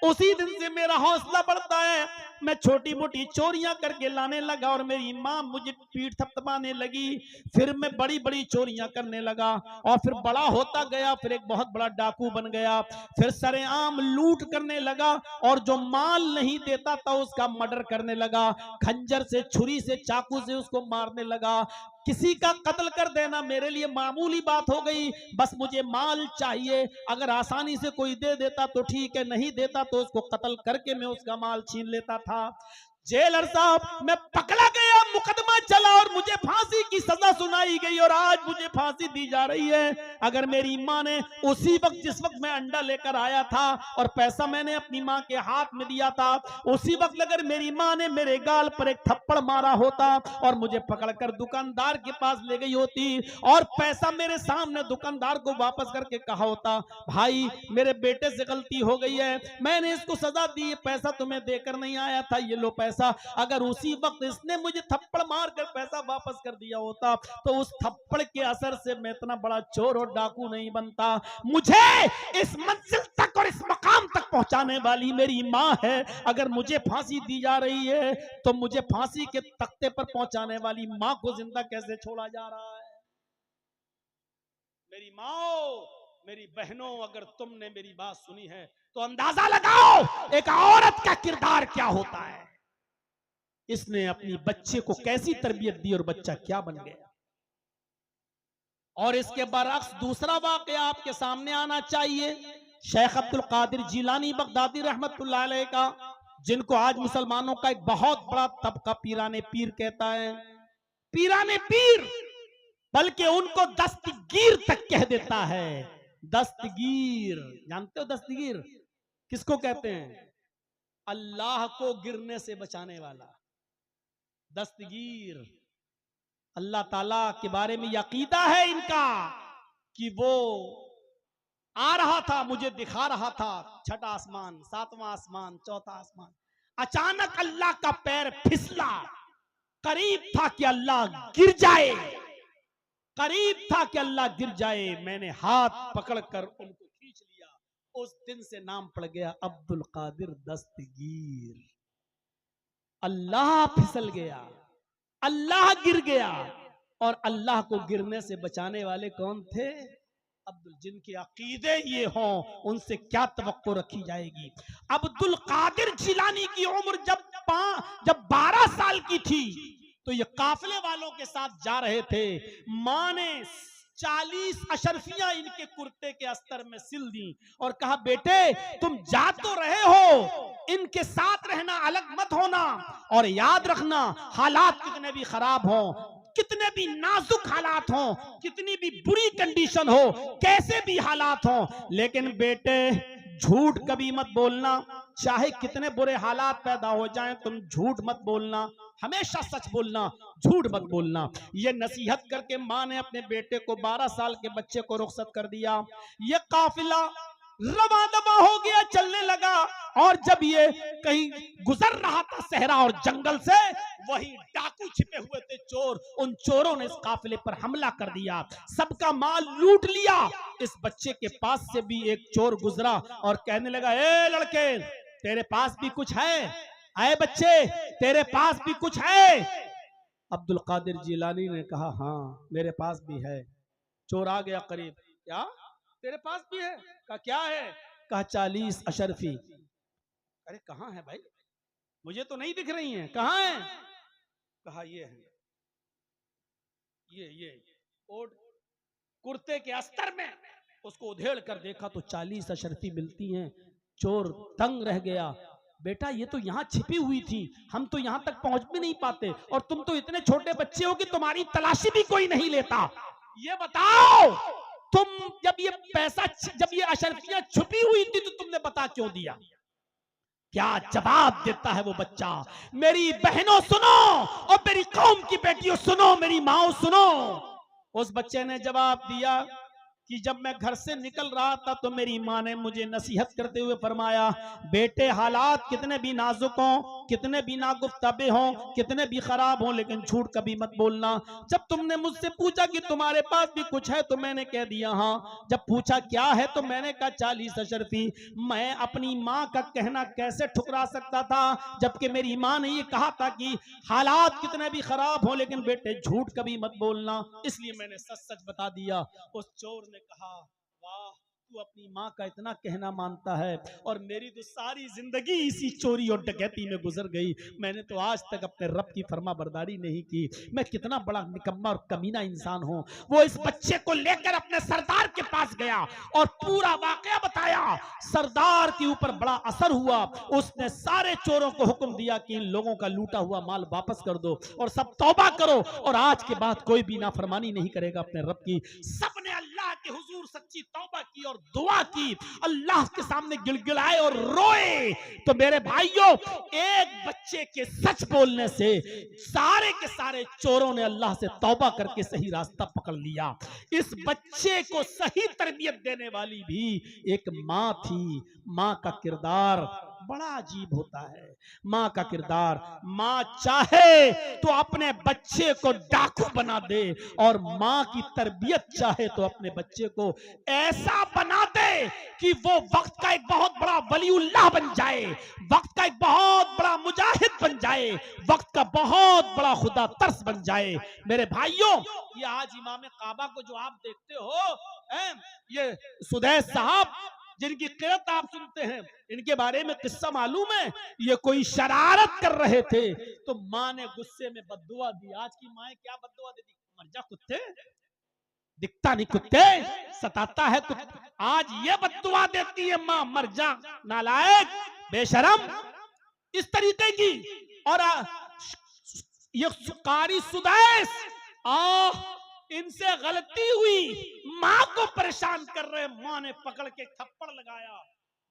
उसी दिन से मेरा हौसला बढ़ता है। मैं छोटी मोटी चोरियां करके लाने लगा और मेरी माँ मुझे पीठ थपथपाने लगी। फिर मैं बड़ी बड़ी चोरियां करने लगा और फिर बड़ा होता गया, फिर एक बहुत बड़ा डाकू बन गया। फिर सरेआम लूट करने लगा और जो माल नहीं देता था उसका मर्डर करने लगा, खंजर से, छुरी से, चाकू से उसको मारने लगा। किसी का कत्ल कर देना मेरे लिए मामूली बात हो गई, बस मुझे माल चाहिए। अगर आसानी से कोई दे देता तो ठीक है, नहीं देता तो उसको कत्ल करके मैं उसका माल छीन लेता था। जेलर साहब, मैं पकड़ा गया, मुकदमा चला और मुझे फांसी की सजा सुनाई गई और आज मुझे फांसी दी जा रही है। अगर मेरी माँ ने उसी वक्त, जिस वक्त मैं अंडा लेकर आया था और पैसा मैंने अपनी माँ के हाथ में दिया था, उसी वक्त अगर मेरी माँ ने मेरे गाल पर एक थप्पड़ मारा होता और मुझे पकड़कर दुकानदार के पास ले गई होती और पैसा मेरे सामने दुकानदार को वापस करके कहा होता, भाई मेरे बेटे से गलती हो गई है, मैंने इसको सजा दी, पैसा तुम्हें देकर नहीं आया था, ये लो पैसा। अगर उसी वक्त इसने मुझे थप्पड़ मारकर पैसा वापस कर दिया होता तो उस थप्पड़ के असर से मैं इतना बड़ा चोर और डाकू नहीं बनता। मुझे इस मंजिल तक और इस मकाम तक पहुंचाने वाली मेरी माँ है। अगर मुझे फांसी दी जा रही है तो मुझे फांसी के तख्ते पर पहुंचाने वाली माँ को जिंदा कैसे छोड़ा जा रहा है? मेरी माँ, मेरी बहनों, अगर तुमने मेरी बात सुनी है तो अंदाजा लगाओ एक औरत का किरदार क्या होता है। इसने अपनी बच्चे को कैसी तरबियत दी और बच्चा क्या बन गया। और इसके बरअक्स दूसरा वाकया आपके सामने आना चाहिए, शेख अब्दुल कादिर जिलानी बगदादी रहमतुल्लाह अलैह का, जिनको आज मुसलमानों का एक बहुत बड़ा तबका पीराने पीर कहता है। पीराने पीर, बल्कि उनको दस्तगीर तक कह देता है। दस्तगीर, जानते हो दस्तगीर किसको कहते हैं? अल्लाह को गिरने से बचाने वाला दस्तगीर। अल्लाह ताला के बारे में अकीदा है इनका कि वो आ रहा था, मुझे दिखा रहा था छठा आसमान, सातवां आसमान, चौथा आसमान, अचानक अल्लाह का पैर फिसला, करीब था कि अल्लाह गिर जाए, करीब था कि अल्लाह गिर जाए, मैंने हाथ पकड़कर उनको खींच लिया। उस दिन से नाम पड़ गया अब्दुल कादिर दस्तगीर। अल्लाह फिसल गया, अल्लाह गिर गया, और अल्लाह को गिरने से बचाने वाले कौन थे? अब्दुल। जिनके अकीदे ये हों उनसे क्या तवक्को रखी जाएगी। अब्दुल कादिर जिलानी की उम्र जब 12 साल की थी तो ये काफिले वालों के साथ जा रहे थे। मां ने 40 अशरफियां इनके कुर्ते के अस्तर में सिल दी और कहा, बेटे तुम जा तो रहे हो, इनके साथ रहना, अलग मत होना, और याद रखना हालात कितने भी खराब हों, कितने भी नाजुक हालात हों, कितनी भी बुरी कंडीशन हो, कैसे भी हालात हों, लेकिन बेटे झूठ कभी मत बोलना। चाहे कितने बुरे हालात पैदा हो जाएं, तुम झूठ मत बोलना, हमेशा सच बोलना, झूठ मत बोलना। ये नसीहत करके मां ने अपने बेटे को, 12 साल के बच्चे को रुखसत कर दिया। ये काफिला रवा दवा हो गया, चलने लगा, और जब ये कहीं गुजर रहा था सहरा और जंगल से, वही डाकू छिपे हुए थे चोर, उन चोरों ने इस काफिले पर हमला कर दिया, सबका माल लूट लिया। इस बच्चे के पास से भी एक चोर गुजरा और कहने लगा, ए लड़के तेरे पास भी कुछ है? आए बच्चे तेरे पास भी कुछ है? अब्दुल कादिर जिलानी ने कहा, हाँ मेरे पास भी है। चोर आ गया करीब, क्या तेरे पास भी है? कहा क्या है? कहा 40 अशरफी। अरे कहाँ है भाई, मुझे तो नहीं दिख रही हैं, कहाँ है? कहा ये है, ये और कुर्ते के अस्तर में। उसको उधेड़ कर देखा तो 40 अशरफी मिलती हैं। चोर दंग रह गया, बेटा ये तो यहाँ छिपी हुई थी, हम तो यहाँ तक पहुंच भी नहीं पाते, और तुम तो इतने छोटे बच्चे हो कि तुम्हारी तलाशी भी कोई नहीं लेता। ये बताओ तुम जब ये पैसा, जब ये अशरफियां छुपी हुई थी तो तुमने बता क्यों दिया? क्या जवाब देता है वो बच्चा? मेरी बहनों सुनो और मेरी कौम की बेटियों सुनो, मेरी माओ सुनो। उस बच्चे ने जवाब दिया कि जब मैं घर से निकल रहा था तो मेरी माँ ने मुझे नसीहत करते हुए फरमाया, बेटे हालात कितने भी नाजुक हों, कितने भी नागुफ्ताबे हों, कितने भी खराब हों, लेकिन झूठ कभी मत बोलना। जब तुमने मुझसे पूछा कि तुम्हारे पास भी कुछ है तो मैंने कह दिया हाँ। जब पूछा क्या है तो मैंने कहा 40 अशरफी। मैं अपनी माँ का कहना कैसे ठुकरा सकता था, जबकि मेरी माँ ने ये कहा था कि हालात कितने भी खराब हों लेकिन बेटे झूठ कभी मत बोलना। इसलिए मैंने सच सच बता दिया। उस चोर ने कहा, वाह तू अपनी माँ का इतना कहना मानता है, और मेरी तो सारी जिंदगी इसी चोरी और डकैती में गुजर गई। मैंने तो आज तक अपने रब की फर्मा बरदारी नहीं की। मैं कितना बड़ा निकम्मा और कमीना इंसान हूँ। वो इस बच्चे को लेकर अपने सरदार के पास गया और पूरा वाकया बताया। सरदार के ऊपर बड़ा असर हुआ। उसने सारे चोरों को हुक्म दिया कि इन लोगों का लूटा हुआ माल वापस कर दो और सब तौबा करो, और आज के बाद कोई भी नाफरमानी नहीं करेगा अपने रब की। सबने अल्लाह के हुजूर सच्ची तौबा की और दुआ की, अल्लाह के सामने गिड़गिड़ाए और रोए। तो मेरे भाइयों, एक बच्चे के सच बोलने से सारे के सारे चोरों ने अल्लाह से तौबा करके सही रास्ता पकड़ लिया। इस बच्चे को सही तरबियत देने वाली भी एक माँ थी। माँ का किरदार बड़ा अजीब होता है। माँ का किरदार, माँ चाहे तो अपने बच्चे को डाकू बना दे, और माँ की तरबियत चाहे तो अपने बच्चे को ऐसा बना दे कि वो वक्त का एक बहुत बड़ा वलीउल्लाह बन जाए, वक्त का एक बहुत बड़ा मुजाहिद बन जाए, वक्त का बहुत बड़ा खुदा तरस बन जाए। मेरे भाइयों, ये आज इमाम काबा को जो आप देखते हो, ये सुदैस साहब जिनकी क़िरत आप सुनते हैं, इनके बारे में किस्सा मालूम है। ये कोई शरारत कर रहे थे तो माँ ने गुस्से में बद्दुआ दी। आज की माँ क्या बद्दुआ देती, मर जा कुत्ते, दिखता नहीं कुत्ते, सताता है कुत्ते। आज ये बद्दुआ देती है माँ, मर जा नालायक बेशरम, इस तरीके की। और ये कारी सुदैस, इनसे गलती हुई, माँ को परेशान कर रहे, माँ ने पकड़ के थप्पड़ लगाया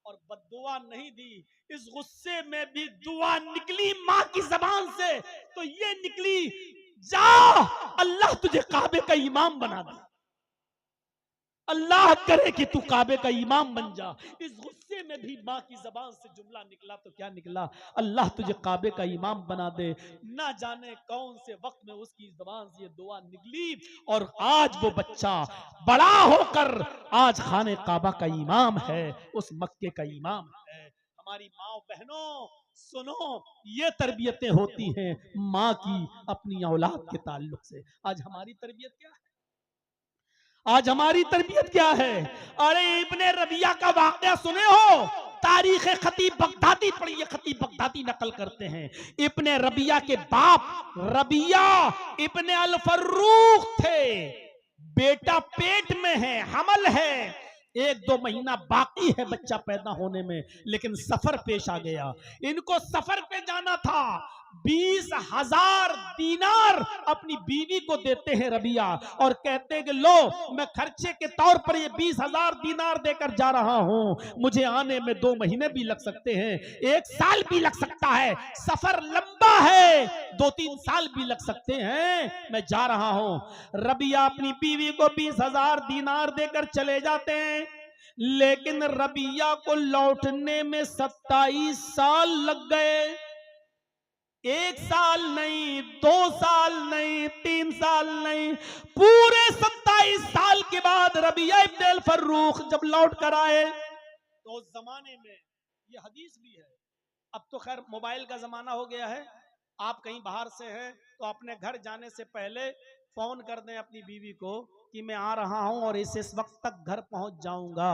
और बद्दुआ नहीं दी। इस गुस्से में भी दुआ निकली माँ की जबान से, तो ये निकली, जा अल्लाह तुझे काबे का इमाम बना दे, अल्लाह करे कि तू काबे का इमाम बन जा। इस गुस्से में भी माँ की जबान से जुमला निकला तो क्या निकला, अल्लाह तुझे काबे का इमाम बना दे। ना जाने कौन से वक्त में उसकी जबान से ये दुआ निकली, और आज वो बच्चा बड़ा होकर आज खाने काबा का इमाम है, उस मक्के का इमाम है। हमारी माँ बहनों सुनो, ये तरबियतें होती हैं माँ की अपनी औलाद के ताल्लुक से। आज हमारी तरबियत क्या है? आज हमारी तरबियत क्या है? अरे इब्ने रबिया का वाकया सुने हो? तारीख खतीब बगदादी पढ़िए, खतीब बगदादी नकल करते हैं। इब्ने रबिया के बाप रबिया इब्ने अल फर्रुख थे। बेटा पेट में है, हमल है, 1-2 महीना बाकी है बच्चा पैदा होने में, लेकिन सफर पेश आ गया। इनको सफर पे जाना था। 20,000 दीनार अपनी बीवी को देते हैं रबिया, और कहते हैं कि लो मैं खर्चे के तौर पर ये 20,000 दीनार देकर जा रहा हूं, मुझे आने में 2 महीने भी लग सकते हैं, 1 साल भी लग सकता है, सफर लंबा है, 2-3 साल भी लग सकते हैं, मैं जा रहा हूं। रबिया अपनी बीवी को 20,000 दीनार देकर चले जाते हैं, लेकिन रबिया को लौटने में 27 साल लग गए। 1 साल नहीं, 2 साल नहीं, 3 साल नहीं, पूरे 27 साल के बाद रबिया इब्न अल फर्रुख जब लौट कर आए, तो उस जमाने में ये हदीस भी है, अब तो खैर मोबाइल का जमाना हो गया है, आप कहीं बाहर से हैं तो अपने घर जाने से पहले फोन कर दें अपनी बीवी को कि मैं आ रहा हूं और इस वक्त तक घर पहुंच जाऊंगा।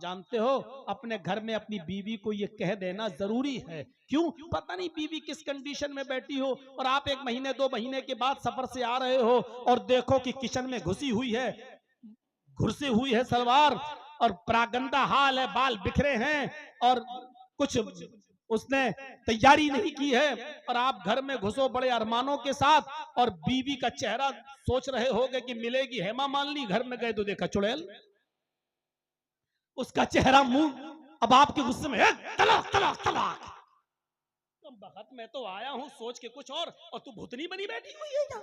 जानते हो, अपने घर में अपनी बीवी को ये कह देना जरूरी है। क्यों? पता नहीं बीवी किस कंडीशन में बैठी हो, और आप 1 महीने 2 महीने के बाद सफर से आ रहे हो और देखो कि किचन में घुसी हुई है, घुसी हुई है सलवार, और प्रागंदा हाल है, बाल बिखरे हैं, और कुछ उसने तैयारी नहीं की है, और आप घर में घुसो बड़े अरमानों के साथ, और बीवी का चेहरा सोच रहे होगे कि मिलेगी हेमा मालिनी, घर में गए तो देखा चुड़ैल, उसका चेहरा मुंह। अब आपके गुस्से में तलाक तलाक तलाक, तो बखत मैं तो आया हूं सोच के कुछ और तू भूतनी बनी बैठी हुई है यहाँ।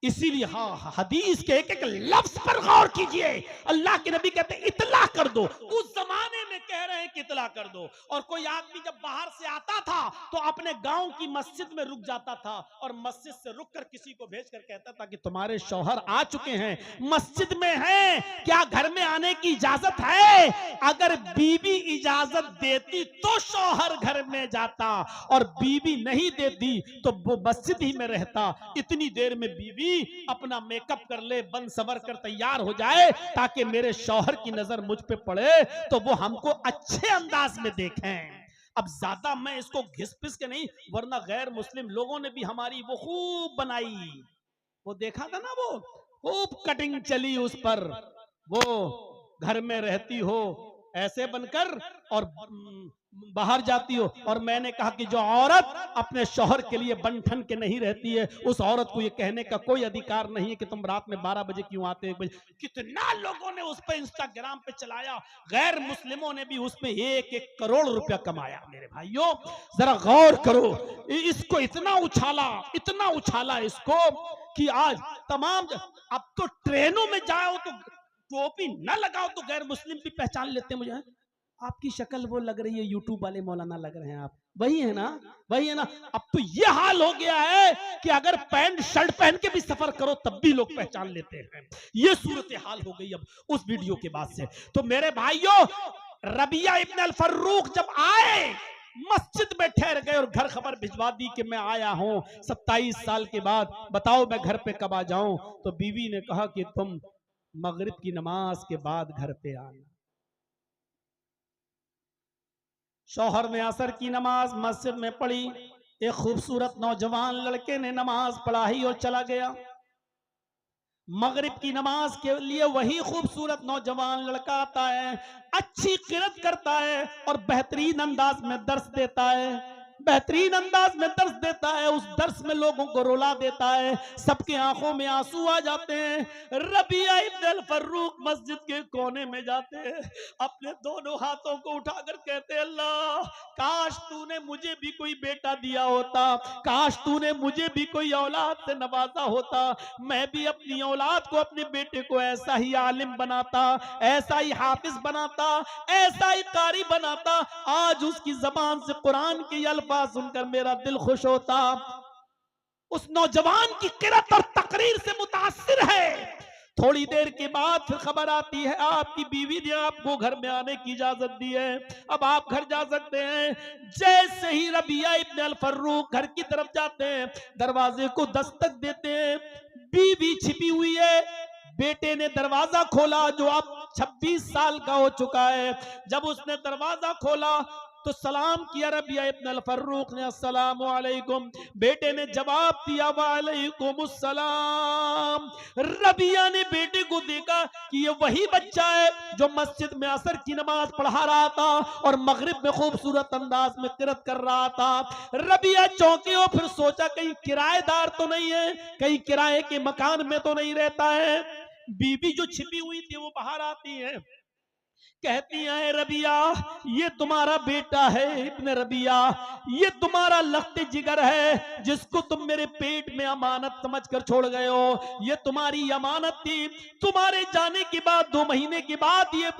इसीलिए हाँ, हदीस के एक एक लफ्ज पर गौर कीजिए। अल्लाह के नबी कहते हैं इतला कर दो। उस जमाने में कह रहे हैं कि इतला कर दो। और कोई आदमी जब बाहर से आता था तो अपने गांव की मस्जिद में रुक जाता था और मस्जिद से रुक कर किसी को भेज कर कहता था कि तुम्हारे शौहर आ चुके हैं, मस्जिद में हैं, क्या घर में आने की इजाजत है? अगर बीवी इजाजत देती तो शौहर घर में जाता, और बीवी नहीं देती तो वो मस्जिद ही में रहता। इतनी देर में बीवी अपना मेकअप कर ले, बन सवर कर तैयार हो जाए, ताकि मेरे शौहर की नजर मुझ पे पड़े तो वो हमको अच्छे अंदाज में देखें। अब ज्यादा मैं इसको घिस पिस के नहीं, वरना गैर मुस्लिम लोगों ने भी हमारी वो खूब बनाई, वो देखा था ना, वो खूब कटिंग चली उस पर। वो घर में रहती हो ऐसे बनकर और बाहर जाती हो। और मैंने कहा कि जो औरत अपने शौहर के लिए बन-ठन के नहीं रहती है, उस औरत को ये कहने का कोई अधिकार नहीं है कि तुम रात में 12 बजे क्यों आते हो, 1 बजे। कितना लोगों ने उस पे इंस्टाग्राम पे चलाया, गैर मुस्लिमों ने भी उसमें 1-1 करोड़ रुपया कमाया। मेरे भाइयों जरा गौर करो, इसको इतना उछाला इसको कि आज तमाम, अब तो ट्रेनों में जाओ तो टोपी न लगाओ तो गैर मुस्लिम भी पहचान लेते हैं मुझे। आपकी शक्ल वो लग रही है, यूट्यूब वाले मौलाना लग रहे हैं आप, वही है ना, वही है ना। अब तो ये हाल हो गया है कि अगर पैंट शर्ट पहन के भी सफर करो तब भी लोग पहचान लेते हैं। ये सूरत हाल हो गई अब उस वीडियो के बाद से। तो मेरे भाइयों, रबिया इब्न अल फर्रुख जब आए, मस्जिद में ठहर गए और घर खबर भिजवा दी कि मैं आया हूं 27 साल के बाद, बताओ मैं घर पे कब आ जाऊं। तो बीवी ने कहा कि तुम मगरिब की नमाज के बाद घर पे आना। शौहर ने असर की नमाज मस्जिद में पढ़ी, एक खूबसूरत नौजवान लड़के ने नमाज पढ़ाई और चला गया। मगरिब की नमाज के लिए वही खूबसूरत नौजवान लड़का आता है, अच्छी किरत करता है और बेहतरीन अंदाज में दर्स देता है, बेहतरीन अंदाज में दर्स देता है। उस दर्स में लोगों को रुला देता है, सबके आंखों में आंसू आ जाते हैं। रबिया इब्न अल फर्रुख मस्जिद के कोने में जाते हैं, अपने दोनों हाथों को उठाकर कहते हैं, अल्लाह काश तूने मुझे भी कोई बेटा दिया होता, काश तूने मुझे भी कोई औलाद से नवाजा होता, मैं भी अपनी औलाद को, अपने बेटे को ऐसा ही आलिम बनाता, ऐसा ही हाफिज बनाता, ऐसा ही कारी बनाता। आज उसकी जबान से कुरान के अल्फाज सुनकर मेरा दिल खुश होता। उस नौजवान की किरत और तकरीर से मुतासिर है। थोड़ी देर के बाद फिर खबर आती है, आपकी बीवी ने आपको घर में आने की इजाजत दी है, अब आप घर जा सकते हैं। जैसे ही रबिया इब्न अल फर्रुख घर की तरफ जाते हैं, दरवाजे को दस्तक देते हैं, बीवी छिपी हुई है। बेटे ने दरवाजा खोला, जो अब 26 साल का हो चुका है। जब उसने दरवाजा खोला तो सलाम किया रबिया इब्न अल फर्रुख ने, अस्सलामु अलैकुम। बेटे ने जवाब दिया, वालेकुमुस्सलाम। रबिया ने बेटे को देखा कि ये वही बच्चा है जो मस्जिद में असर की नमाज पढ़ा रहा था और मगरिब में खूबसूरत अंदाज में किरत कर रहा था। रबिया चौंकी और फिर सोचा कहीं किराएदार तो नहीं है, कहीं किराए के मकान में तो नहीं रहता है। बीबी जो छिपी हुई थी वो बाहर आती है, कहती है, रबिया ये तुम्हारा बेटा है, इब्न रबिया ये तुम्हारा लख्त जिगर है, जिसको तुम मेरे पेट में अमानत समझकर छोड़ गए हो। ये तुम्हारी अमानत थी, तुम्हारे जाने के बाद 2 महीने के बाद ये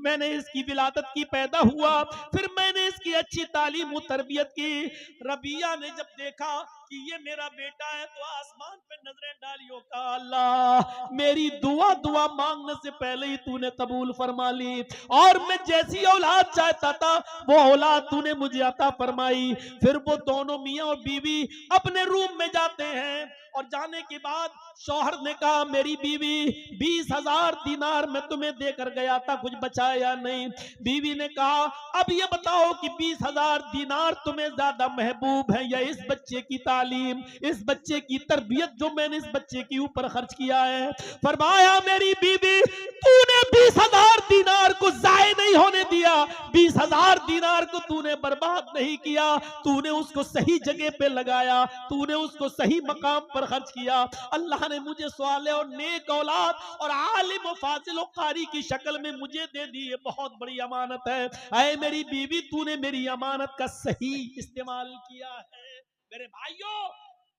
मैंने इसकी विलादत की, पैदा हुआ, फिर मैंने इसकी अच्छी तालीम तरबियत की। रबिया ने जब देखा कि ये मेरा बेटा है तो आसमान पे नजरें डालियो, कहा अल्लाह मेरी दुआ मांगने से पहले ही तूने कबूल फरमा ली, और मैं जैसी औलाद चाहता था वो औलाद तूने मुझे अता फरमाई। फिर वो दोनों मियां और बीवी अपने रूम में जाते हैं, और जाने के बाद शौहर ने कहा, मेरी बीवी 20,000 दीनार मैं तुम्हें देकर गया था, कुछ बचाया नहीं। बीवी ने कहा, अब ये बताओ कि 20,000 दीनार तुम्हें ज्यादा महबूब है या इस बच्चे की तालीम, इस बच्चे की तरबियत जो मैंने इस बच्चे के ऊपर खर्च किया है। फरमाया, मेरी बीवी तूने 20,000 दीनार को जाये नहीं होने दिया, 20,000 दीनार को तूने बर्बाद नहीं किया, तूने उसको सही जगह पे लगाया, तूने उसको सही मकाम पर खर्च किया। अल्लाह ने मुझे स्वाले और नेक औलाद और आलिम और फाजिल और कारी की शक्ल में मुझे दे दी, ये बहुत बड़ी अमानत है। ऐ मेरी बीवी तूने मेरी अमानत का सही इस्तेमाल किया है। मेरे भाइयों,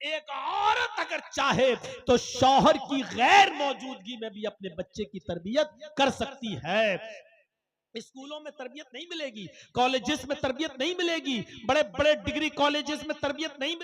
एक औरत अगर चाहे तो शौहर की गैर मौजूदगी में भी अपने बच्चे की तरबियत कर सकती है। स्कूलों में तरबियत नहीं मिलेगी, कॉलेजेस में तरबियत नहीं मिलेगी, बड़े बड़े डिग्री कॉलेजेस में तरबियत नहीं